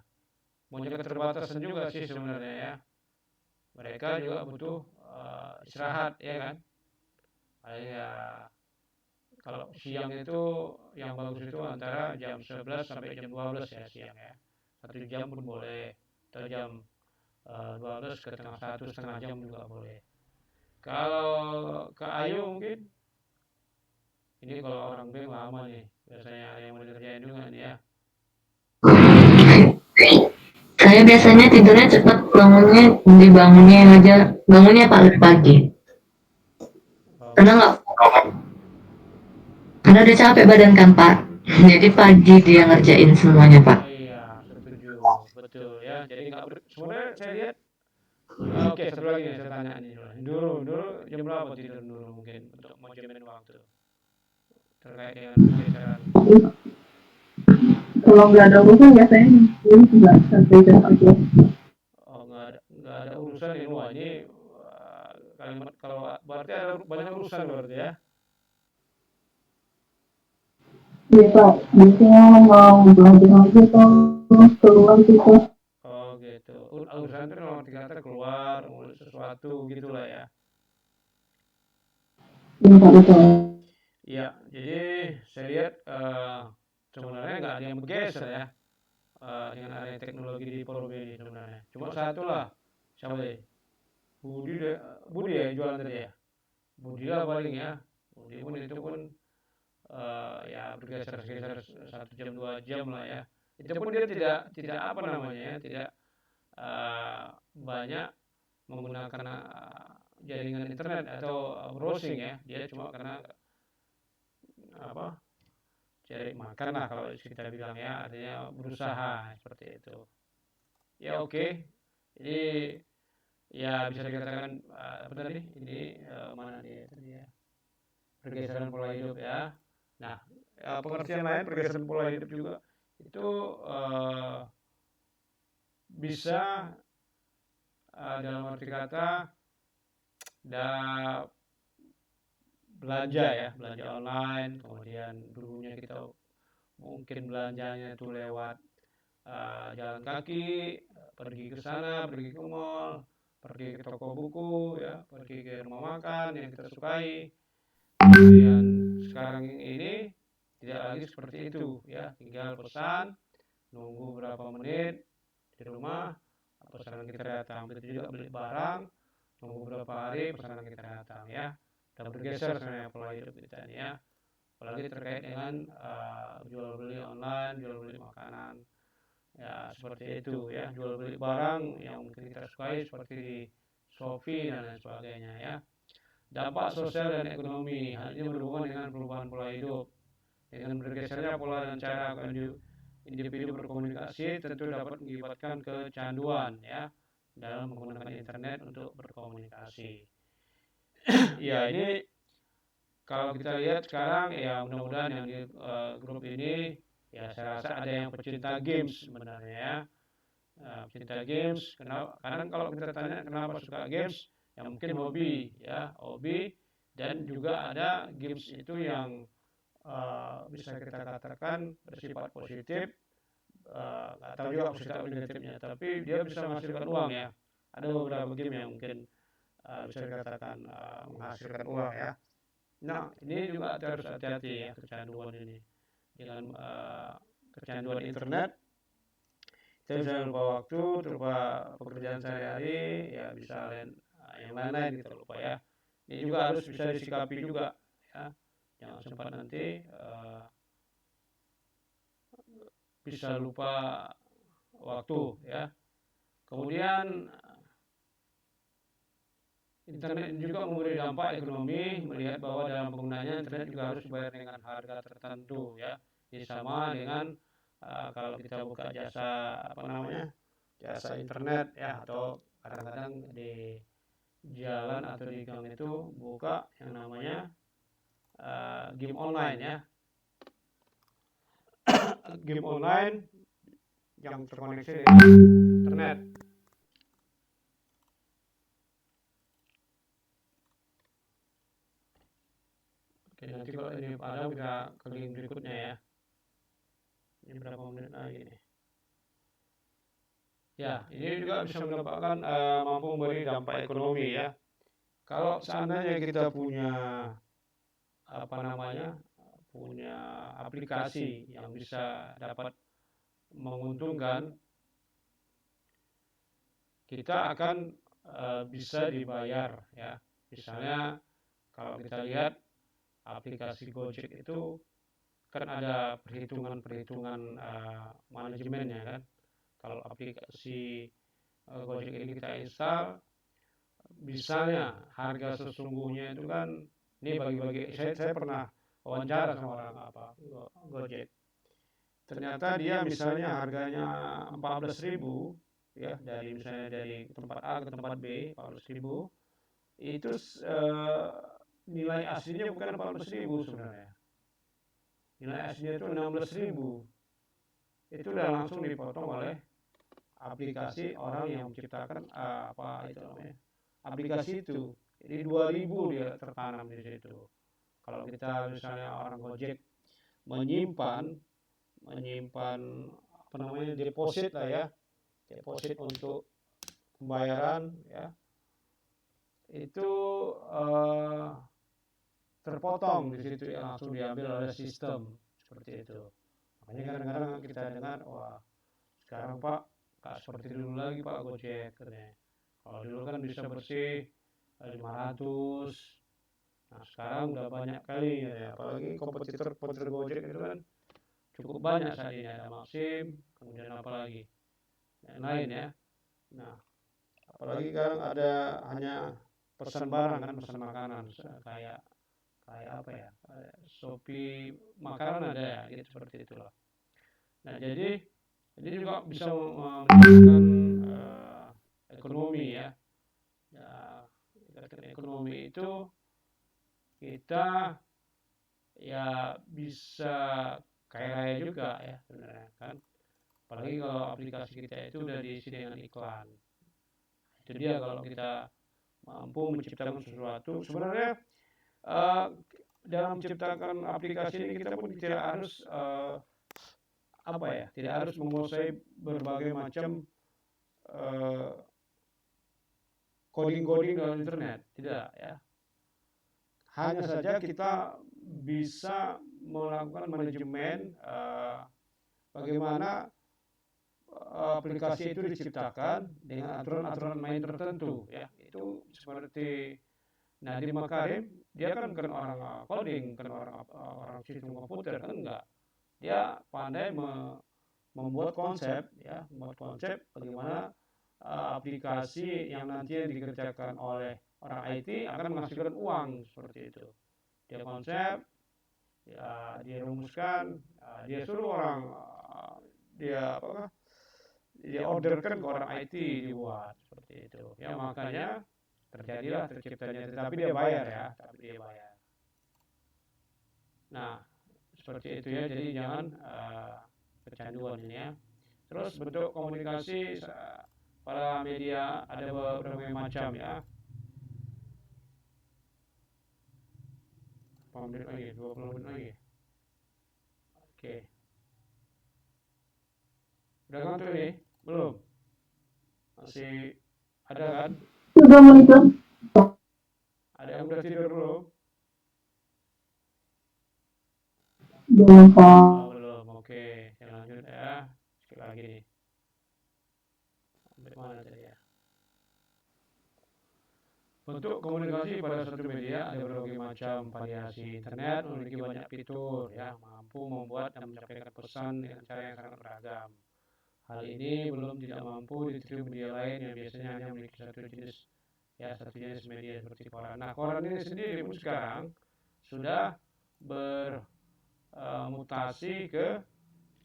punya keterbatasan juga sih sebenarnya ya. Mereka juga butuh istirahat ya kan. Ya kalau siang itu yang bagus itu antara jam 11 sampai jam 12 ya siang ya. 1 jam pun boleh atau jam 12 ke tengah 1 setengah jam juga boleh. Kalau ke Ayu mungkin ini kalau orang B lama nih biasanya ada yang mau dikerjain juga nih ya. Saya biasanya tidurnya cepat, bangunnya pagi. Karena nggak, karena udah capek badan kan Pak. Jadi pagi dia ngerjain semuanya Pak. Iya setuju betul ya. Jadi nggak sebenarnya saya lihat. Oke, satu lagi nih saya tanya nih dulu jam berapa tidur dulu mungkin untuk manajemen waktu terkait dengan pergeseran. Kalau nggak ada urusan biasanya ini nggak sampai jam 4. Oh, nggak ada urusan ini. Wah, ini kalimat kalau berarti ada banyak urusan berarti ya. Iya Pak, biasanya mau belajar aja kalau keluar gitu. Oh gitu. Urusan itu kalau kata keluar ngurus sesuatu gitulah ya. Iya Pak, betul. Iya, jadi saya lihat sebenarnya nggak ada yang bergeser ya dengan adanya teknologi di forum ini sebenarnya. Cuma satu lah, siapa deh? Budi ya yang jualan tadi ya. Budi lah paling ya. Budi pun itu pun ya bergeser-geser 1 jam 2 jam lah ya. Itu pun dia tidak apa namanya ya, tidak banyak menggunakan jaringan internet atau browsing ya. Dia cuma karena apa cari makan lah kalau kita bilang ya, artinya berusaha seperti itu. Ya oke. Jadi ya bisa dikatakan apa tadi? Ini mana dia tadi ya? Pergeseran pola hidup ya. Nah, pengertian lain pergeseran pola hidup juga itu bisa dalam arti kata belanja ya, belanja online, kemudian dulunya kita mungkin belanjanya itu lewat jalan kaki, pergi ke sana, pergi ke mall, pergi ke toko buku ya, pergi ke rumah makan yang kita sukai. Kemudian sekarang ini tidak lagi seperti itu ya, tinggal pesan, nunggu berapa menit di rumah, pesanan kita datang. Begitu juga beli barang, nunggu berapa hari pesanan kita datang ya. Udah bergeser sebenarnya pola hidup kita ini ya. Apalagi terkait dengan jual beli online, jual beli makanan. Ya seperti itu ya, jual beli barang yang mungkin kita sukai seperti di Shopee dan lain sebagainya ya. Dampak sosial dan ekonomi, hal ini berhubungan dengan perubahan pola hidup. Dengan bergesernya pola dan cara individu berkomunikasi tentu dapat mengakibatkan kecanduan ya dalam menggunakan internet untuk berkomunikasi. Ya ini kalau kita lihat sekarang ya mudah-mudahan yang di grup ini ya saya rasa ada yang pecinta games sebenarnya ya. Pecinta games, karena kalau kita tanya kenapa suka games, ya mungkin hobi ya, hobi dan juga ada games itu yang bisa kita katakan bersifat positif, nggak tahu juga positif atau negatifnya, tapi dia bisa menghasilkan uang ya. Ada beberapa game yang mungkin bisa dikatakan menghasilkan uang ya. Nah, ini juga harus hati-hati ya kecanduan ini. Dengan kecanduan internet, kita bisa lupa waktu, lupa pekerjaan sehari-hari, ya bisa yang lain-lain kita lupa ya. Ini juga harus bisa disikapi juga ya. Jangan sempat nanti bisa lupa waktu ya. Kemudian internet juga memberi dampak ekonomi, melihat bahwa dalam penggunanya internet juga harus bayar dengan harga tertentu ya. Ini sama dengan kalau kita buka jasa jasa internet ya, atau kadang-kadang di jalan atau di gang itu buka yang namanya game online ya. Game online yang terkoneksi dengan internet. Oke, nanti kalau ini padam kita ke link berikutnya ya. Ini berapa menit lagi nih? Ya, ini juga bisa mendapatkan mampu memberi dampak ekonomi ya. Kalau seandainya kita punya punya aplikasi yang bisa dapat menguntungkan, kita akan bisa dibayar ya. Misalnya kalau kita lihat aplikasi Gojek itu kan ada perhitungan manajemennya kan. Kalau aplikasi Gojek ini kita install, misalnya harga sesungguhnya itu kan, ini bagi-bagi, saya pernah wawancara sama orang Gojek. Ternyata dia misalnya harganya 14.000 ya, misalnya dari tempat A ke tempat B 14.000, itu nilai aslinya bukan 14.000 sebenarnya. Nilai aslinya itu 16.000. Itu udah langsung dipotong oleh aplikasi orang yang menciptakan aplikasi itu. Jadi 2.000 dia tertanam di situ. Kalau kita misalnya orang Gojek menyimpan deposit lah ya, deposit untuk pembayaran ya, itu terpotong di situ ya, langsung diambil oleh sistem seperti itu. Makanya kadang-kadang kita dengar, wah sekarang Pak nggak seperti dulu lagi Pak Gojek katanya. Kalau dulu kan bisa bersih 500, nah sekarang udah banyak kali ya, apalagi kompetitor Gojek itu kan cukup banyak saat ini, ada Maxim, kemudian apa lagi yang lain ya. Nah apalagi sekarang ada hanya pesan barang kan, pesan makanan kayak apa ya, Shopee makanan ada ya, gitu seperti itulah. Nah jadi ini juga bisa meningkatkan ekonomi ya. Ekonomi itu kita ya bisa kaya juga ya sebenarnya kan. Apalagi kalau aplikasi kita itu udah diisi dengan iklan. Itu dia kalau kita mampu menciptakan sesuatu. Sebenarnya dalam menciptakan aplikasi ini kita pun tidak harus tidak harus menguasai berbagai macam coding dalam internet, tidak ya. Hanya saja kita bisa melakukan manajemen bagaimana aplikasi itu diciptakan dengan aturan-aturan main tertentu ya. Itu seperti Nadiem Makarim, dia kan bukan orang coding, bukan orang sistem komputer, kan enggak. Dia pandai membuat konsep bagaimana aplikasi yang nantinya dikerjakan oleh orang IT akan menghasilkan uang seperti itu. Dia konsep, ya dia rumuskan, dia suruh orang, dia orderkan ke orang IT dibuat seperti itu. Ya makanya terciptanya, tetapi dia bayar ya, Nah seperti itu ya, jadi jangan kecanduan ini ya. Terus bentuk komunikasi pada media ada berbagai macam ya. 20 menit lagi. Oke. Udah ngantuk nih? Belum? Masih ada kan? Sudah menikah. Ada yang udah tidur belum? Belum, Pak. Oh, belum. Oke, kita lanjut ya. Sekali lagi nih. Sampai mana tadi ya? Bentuk komunikasi pada satu media ada berbagai macam variasi. Internet memiliki banyak fitur, ya, mampu membuat dan menyampaikan pesan dengan cara yang sangat beragam. Hal ini belum tidak mampu ditiru media lain yang biasanya hanya memiliki satu jenis media seperti koran. Nah, koran ini sendiri pun sekarang sudah bermutasi ke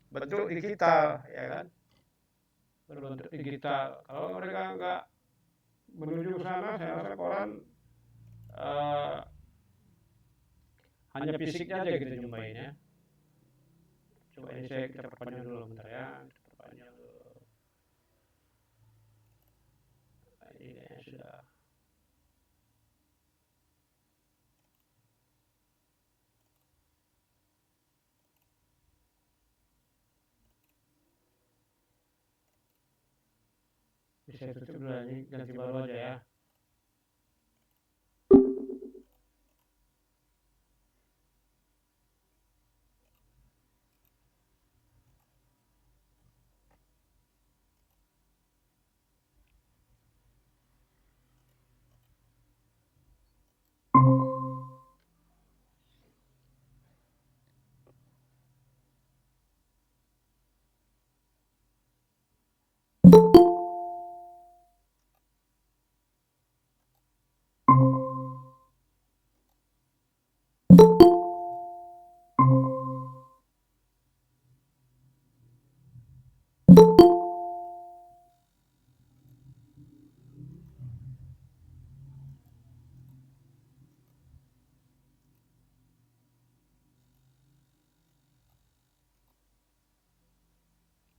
bentuk digital, ya kan? Berbentuk digital. Kalau mereka nggak menuju ke sana, saya rasa koran hanya fisiknya aja kita jumpain ya. Coba ini kita perpanjang dulu bentar ya. Kita perpanjang dulu. Nah, ini kayaknya sudah. Bisa tutup dulu, ini ganti baru aja ya.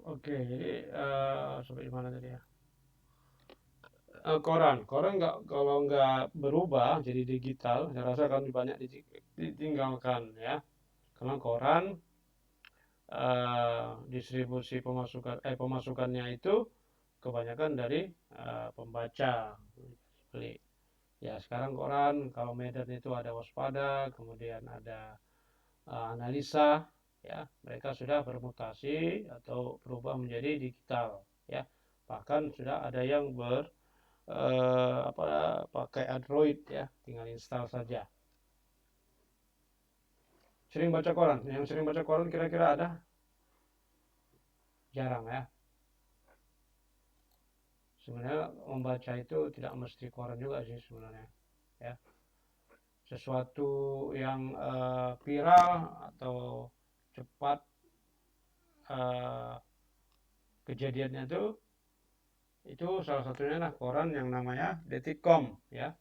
Oke, jadi sampai di mana tadi ya? Koran kalau nggak berubah jadi digital, saya rasa akan banyak ditinggalkan ya. Karena koran distribusi pemasukannya itu kebanyakan dari pembaca beli. Ya sekarang koran kalau Medan itu ada Waspada, kemudian ada Analisa, ya mereka sudah bermutasi atau berubah menjadi digital, ya bahkan sudah ada yang pakai Android ya, tinggal install saja. Sering baca koran, yang sering baca koran kira-kira ada? Jarang ya. Sebenarnya membaca itu tidak mesti koran juga sih sebenarnya, ya. Sesuatu yang viral atau cepat kejadiannya itu salah satunya lah koran yang namanya Detikcom ya.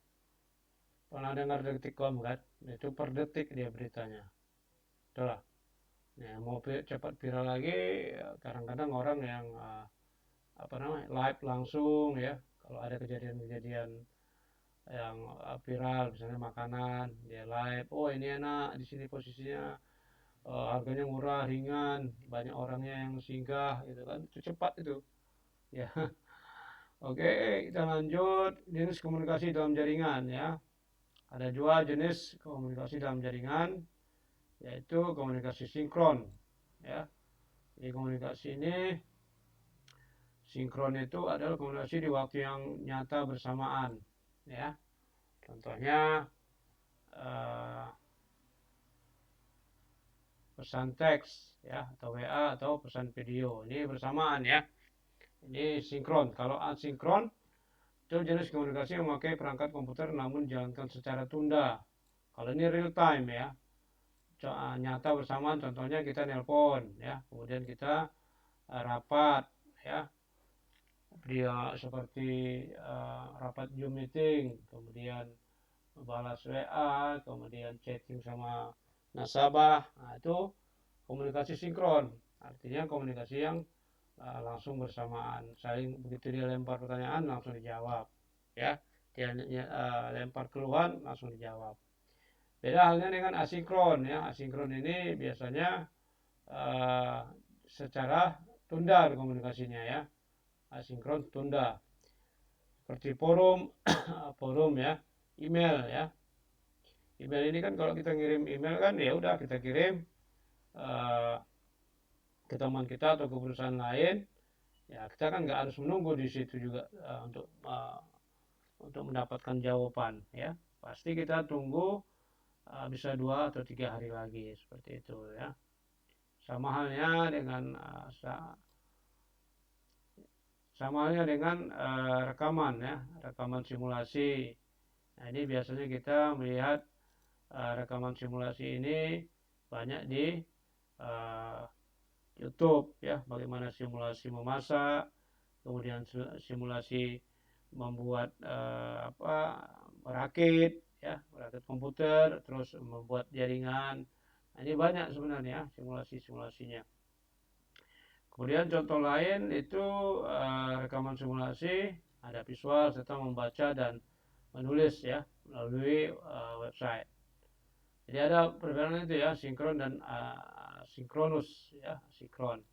Pernah dengar Detikcom kan? Itu per detik dia beritanya. Itulah. Nah, mau cepat viral lagi, kadang-kadang orang yang live langsung ya. Kalau ada kejadian-kejadian yang viral, misalnya makanan, dia live. Oh ini enak, di sini posisinya harganya murah, ringan, banyak orangnya yang singgah, gitu kan? Itu cepat itu, ya. Oke, kita lanjut jenis komunikasi dalam jaringan ya. Ada dua jenis komunikasi dalam jaringan, yaitu komunikasi sinkron ya. Jadi komunikasi ini sinkron itu adalah komunikasi di waktu yang nyata bersamaan ya. Contohnya pesan teks ya, atau WA atau pesan video, ini bersamaan ya. Ini sinkron. Kalau asinkron itu jenis komunikasi yang memakai perangkat komputer namun dijalankan secara tunda. Kalau ini real time ya, nyata bersamaan, contohnya kita nelpon ya, kemudian kita rapat ya, dia seperti rapat Zoom meeting, kemudian balas WA, kemudian chatting sama nasabah. Nah, itu komunikasi sinkron, artinya komunikasi yang langsung bersamaan, saling begitu dia lempar pertanyaan langsung dijawab ya, dia lempar keluhan langsung dijawab. Beda halnya dengan asinkron ya. Asinkron ini biasanya secara tunda komunikasinya ya, asinkron tunda, seperti forum forum ya, email ya. Email ini kan kalau kita ngirim email kan ya udah kita kirim ke teman kita atau ke perusahaan lain, ya kita kan nggak harus menunggu di situ juga untuk mendapatkan jawaban ya. Pasti kita tunggu bisa 2 atau 3 hari lagi seperti itu ya. Sama halnya dengan rekaman ya, rekaman simulasi. Nah, ini biasanya kita melihat rekaman simulasi ini banyak di YouTube ya, bagaimana simulasi memasak, kemudian simulasi membuat merakit komputer, terus membuat jaringan. Nah, ini banyak sebenarnya simulasinya. Kemudian contoh lain itu rekaman simulasi, ada visual serta membaca dan menulis ya melalui website. Jadi ada perbedaan itu ya, sinkron dan sinkronus ya, sinkron.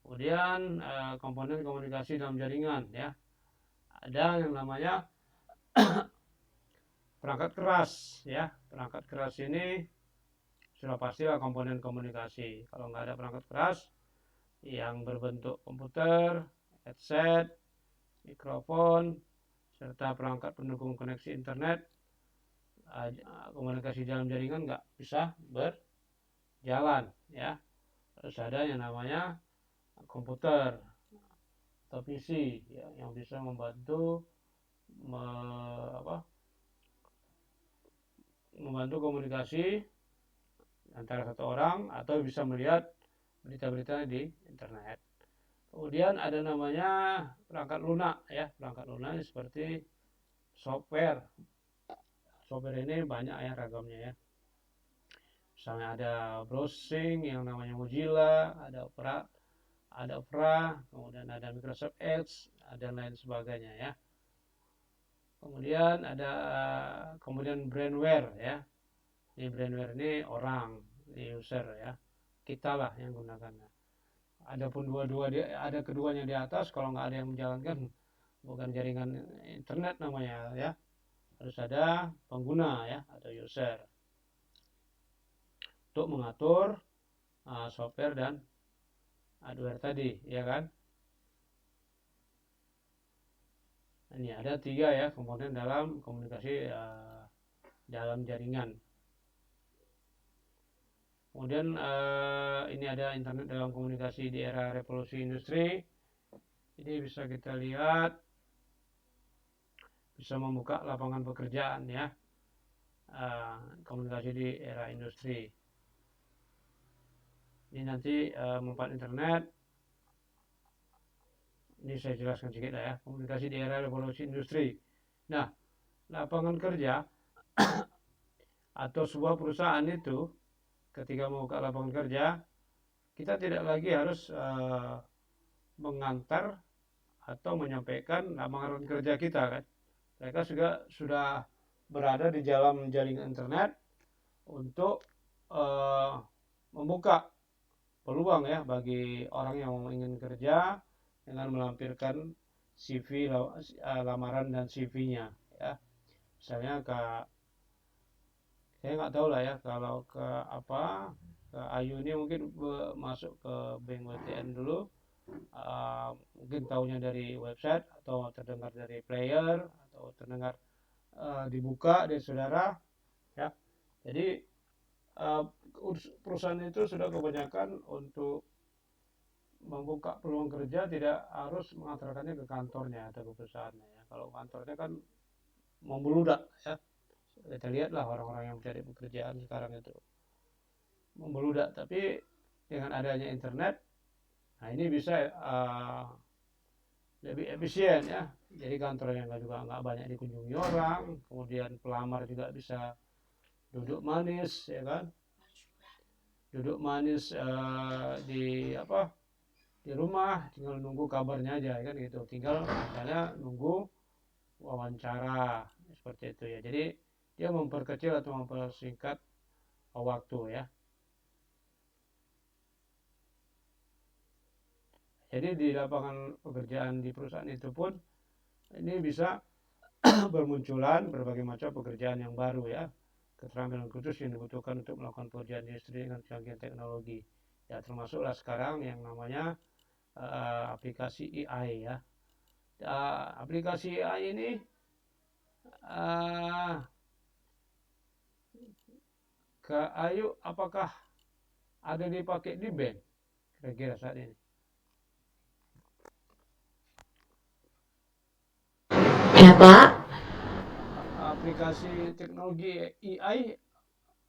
Kemudian komponen komunikasi dalam jaringan ya. Ada yang namanya perangkat keras ya. Perangkat keras ini sudah pastilah komponen komunikasi. Kalau nggak ada perangkat keras yang berbentuk komputer, headset, mikrofon, serta perangkat pendukung koneksi internet, komunikasi dalam jaringan nggak bisa berjalan ya. Harus ada yang namanya komputer atau PC ya, yang bisa membantu komunikasi antara satu orang atau bisa melihat berita-berita di internet. Kemudian ada namanya perangkat lunak ya. Perangkat lunak seperti software. Software ini banyak ya ragamnya ya. Misalnya ada browsing yang namanya Mozilla, ada Opera, kemudian ada Microsoft Edge, dan lain sebagainya ya. Kemudian ada brandware ya. Ini brandware ini orang, ini user ya. Kita lah yang gunakannya. Adapun ada keduanya di atas, kalau nggak ada yang menjalankan, bukan jaringan internet namanya ya. Harus ada pengguna ya atau user untuk mengatur software dan hardware tadi ya kan. Ini ada 3 ya komponen dalam komunikasi dalam jaringan. Kemudian ini ada internet dalam komunikasi di era revolusi industri. Ini bisa kita lihat, bisa membuka lapangan pekerjaan ya, komunikasi di era industri. Ini nanti manfaat internet. Ini saya jelaskan sedikit lah ya, komunikasi di era revolusi industri. Nah, lapangan kerja atau sebuah perusahaan itu ketika membuka lapangan kerja, kita tidak lagi harus mengantar atau menyampaikan lapangan kerja kita kan. Mereka sudah berada di dalam jaringan internet untuk membuka peluang ya bagi orang yang ingin kerja dengan melampirkan CV, lamaran dan CV-nya ya. Misalnya saya nggak tahu lah ya, kalau ke Ayu ini mungkin masuk ke Bank WTN dulu, mungkin tahunya dari website atau terdengar dari player atau terdengar dibuka dari saudara ya. Jadi perusahaan itu sudah kebanyakan untuk membuka peluang kerja tidak harus mengantarkannya ke kantornya atau ke perusahaannya ya. Kalau kantornya kan membeludak ya. Kita lihatlah orang-orang yang mencari pekerjaan sekarang itu membeludak, tapi dengan adanya internet, nah ini bisa lebih efisien ya. Jadi kantornya juga nggak banyak dikunjungi orang, kemudian pelamar juga bisa duduk manis ya kan, duduk manis di rumah, tinggal nunggu kabarnya aja kan gitu, tinggal misalnya nunggu wawancara seperti itu ya. Jadi dia memperkecil atau mempersingkat waktu ya. Jadi di lapangan pekerjaan di perusahaan itu pun ini bisa bermunculan berbagai macam pekerjaan yang baru ya, keterampilan khusus yang dibutuhkan untuk melakukan pekerjaan industri dengan canggih teknologi. Ya termasuklah sekarang yang namanya aplikasi AI ya. Aplikasi AI ini ke Ayu apakah ada dipakai di bank kira-kira saat ini? Ya Pak. Aplikasi teknologi AI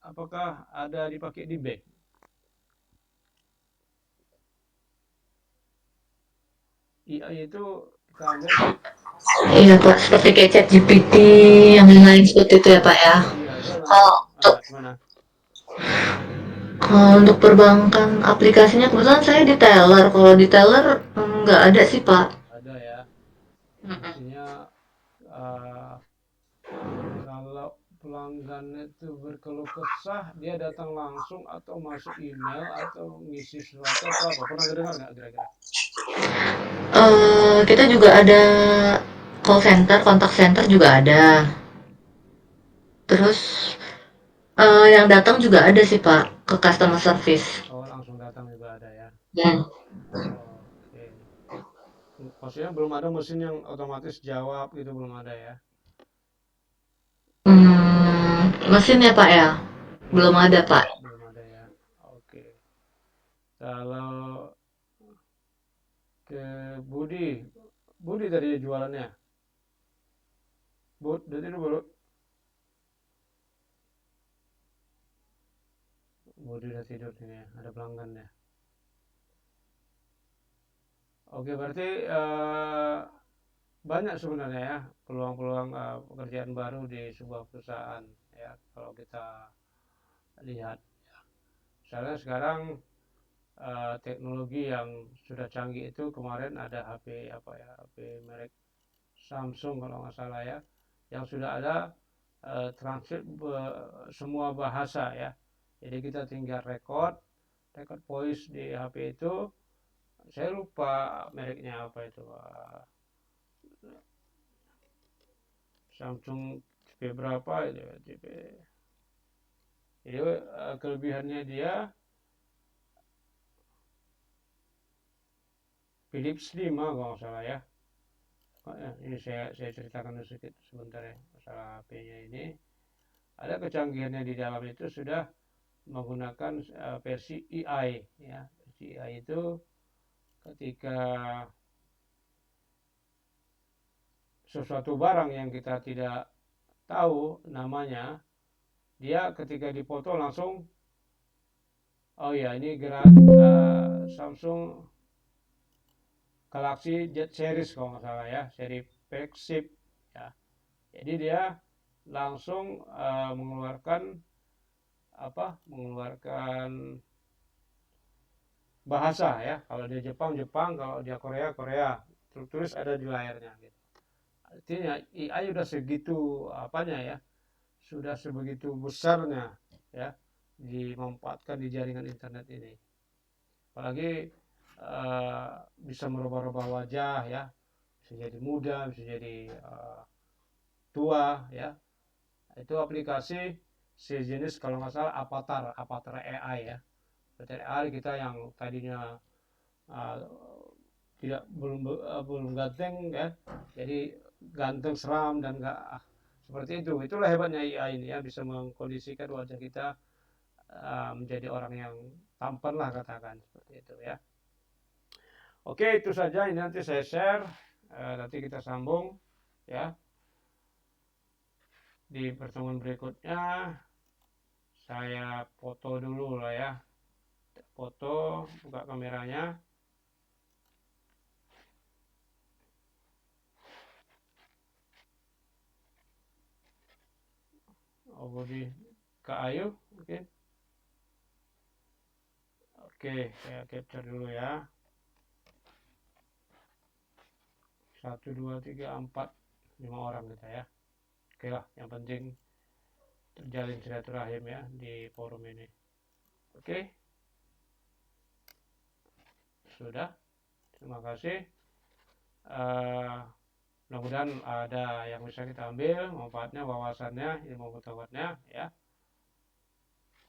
apakah ada dipakai di bank? AI itu kita ambil Iya Pak, seperti kayak ChatGPT yang lain seperti itu ya Pak ya. iya itu Kalau untuk gimana? untuk perbankan aplikasinya kebetulan saya di teller. Kalau di teller nggak ada sih Pak. Ada ya. Artinya kalau pelanggan itu berkeluh kesah, dia datang langsung atau masuk email atau ngisi sesuatu atau apa? Pernah dengar nggak kira-kira? Kita juga ada call center, kontak center juga ada. Terus yang datang juga ada sih Pak ke customer service. Oh, langsung datang juga ada ya. Hmm. Oke. Maksudnya belum ada mesin yang otomatis jawab gitu, belum ada ya? Mesin ya Pak ya? Belum ada Pak. Belum ada ya. Oke. Kalau ke Budi, Budi tadi jualannya. Bud, dari itu Bud. Budi udah tidur ini ya, ada pelanggan ya. Oke, berarti banyak sebenarnya ya peluang-peluang pekerjaan baru di sebuah perusahaan ya kalau kita lihat. Misalnya sekarang teknologi yang sudah canggih itu kemarin ada HP apa ya, HP merek Samsung kalau nggak salah ya, yang sudah ada translate semua bahasa ya. Jadi kita tinggal record voice di HP itu. Saya lupa mereknya apa itu. Samsung CP berapa itu ya, CP. Jadi kelebihannya dia Philips 5 kalau nggak salah ya. Ini saya ceritakan sedikit sebentar ya masalah HP-nya ini. Ada kecanggihannya di dalam itu sudah menggunakan versi AI ya. Versi AI itu ketika sesuatu barang yang kita tidak tahu namanya, dia ketika dipoto langsung, oh ya ini Samsung Galaxy Z Series kalau nggak salah ya, seri flagship ya. Jadi dia langsung mengeluarkan bahasa ya. Kalau dia Jepang, kalau dia Korea, tertulis ada di layarnya gitu. Artinya AI sudah segitu apanya ya, sudah sebegitu besarnya ya dimanfaatkan di jaringan internet ini. Apalagi bisa merubah-rubah wajah ya, bisa jadi muda, bisa jadi tua ya. Itu aplikasi sejenis kalau nggak salah avatar AI ya. Avatar AI kita yang tadinya uh, belum ganteng ya, jadi ganteng seram dan nggak seperti itu. Itulah hebatnya AI ini ya, bisa mengkondisikan wajah kita menjadi orang yang tampan lah katakan seperti itu ya. Oke, itu saja ini nanti saya share, nanti kita sambung ya di pertemuan berikutnya. Saya foto dulu lah ya, foto, buka kameranya. Oh, Budi Kak Ayu, oke. Oke, saya capture dulu ya. 1, 2, 3, 4, 5 orang kita ya. Oke lah, yang penting terjalin silaturahim ya di forum ini. Oke, sudah. Terima kasih. Mudah-mudahan ada yang bisa kita ambil manfaatnya, wawasannya, ilmu pengetahuannya ya.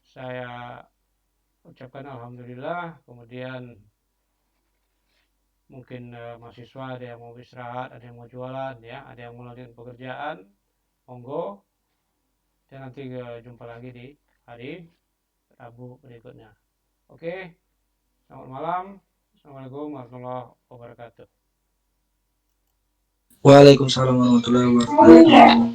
Saya ucapkan alhamdulillah. Kemudian mungkin mahasiswa ada yang mau istirahat, ada yang mau jualan ya, ada yang mau lanjutkan pekerjaan, monggo. Dan nanti jumpa lagi di hari Rabu berikutnya. Oke, selamat malam. Assalamualaikum warahmatullahi wabarakatuh. Waalaikumsalam warahmatullahi wabarakatuh.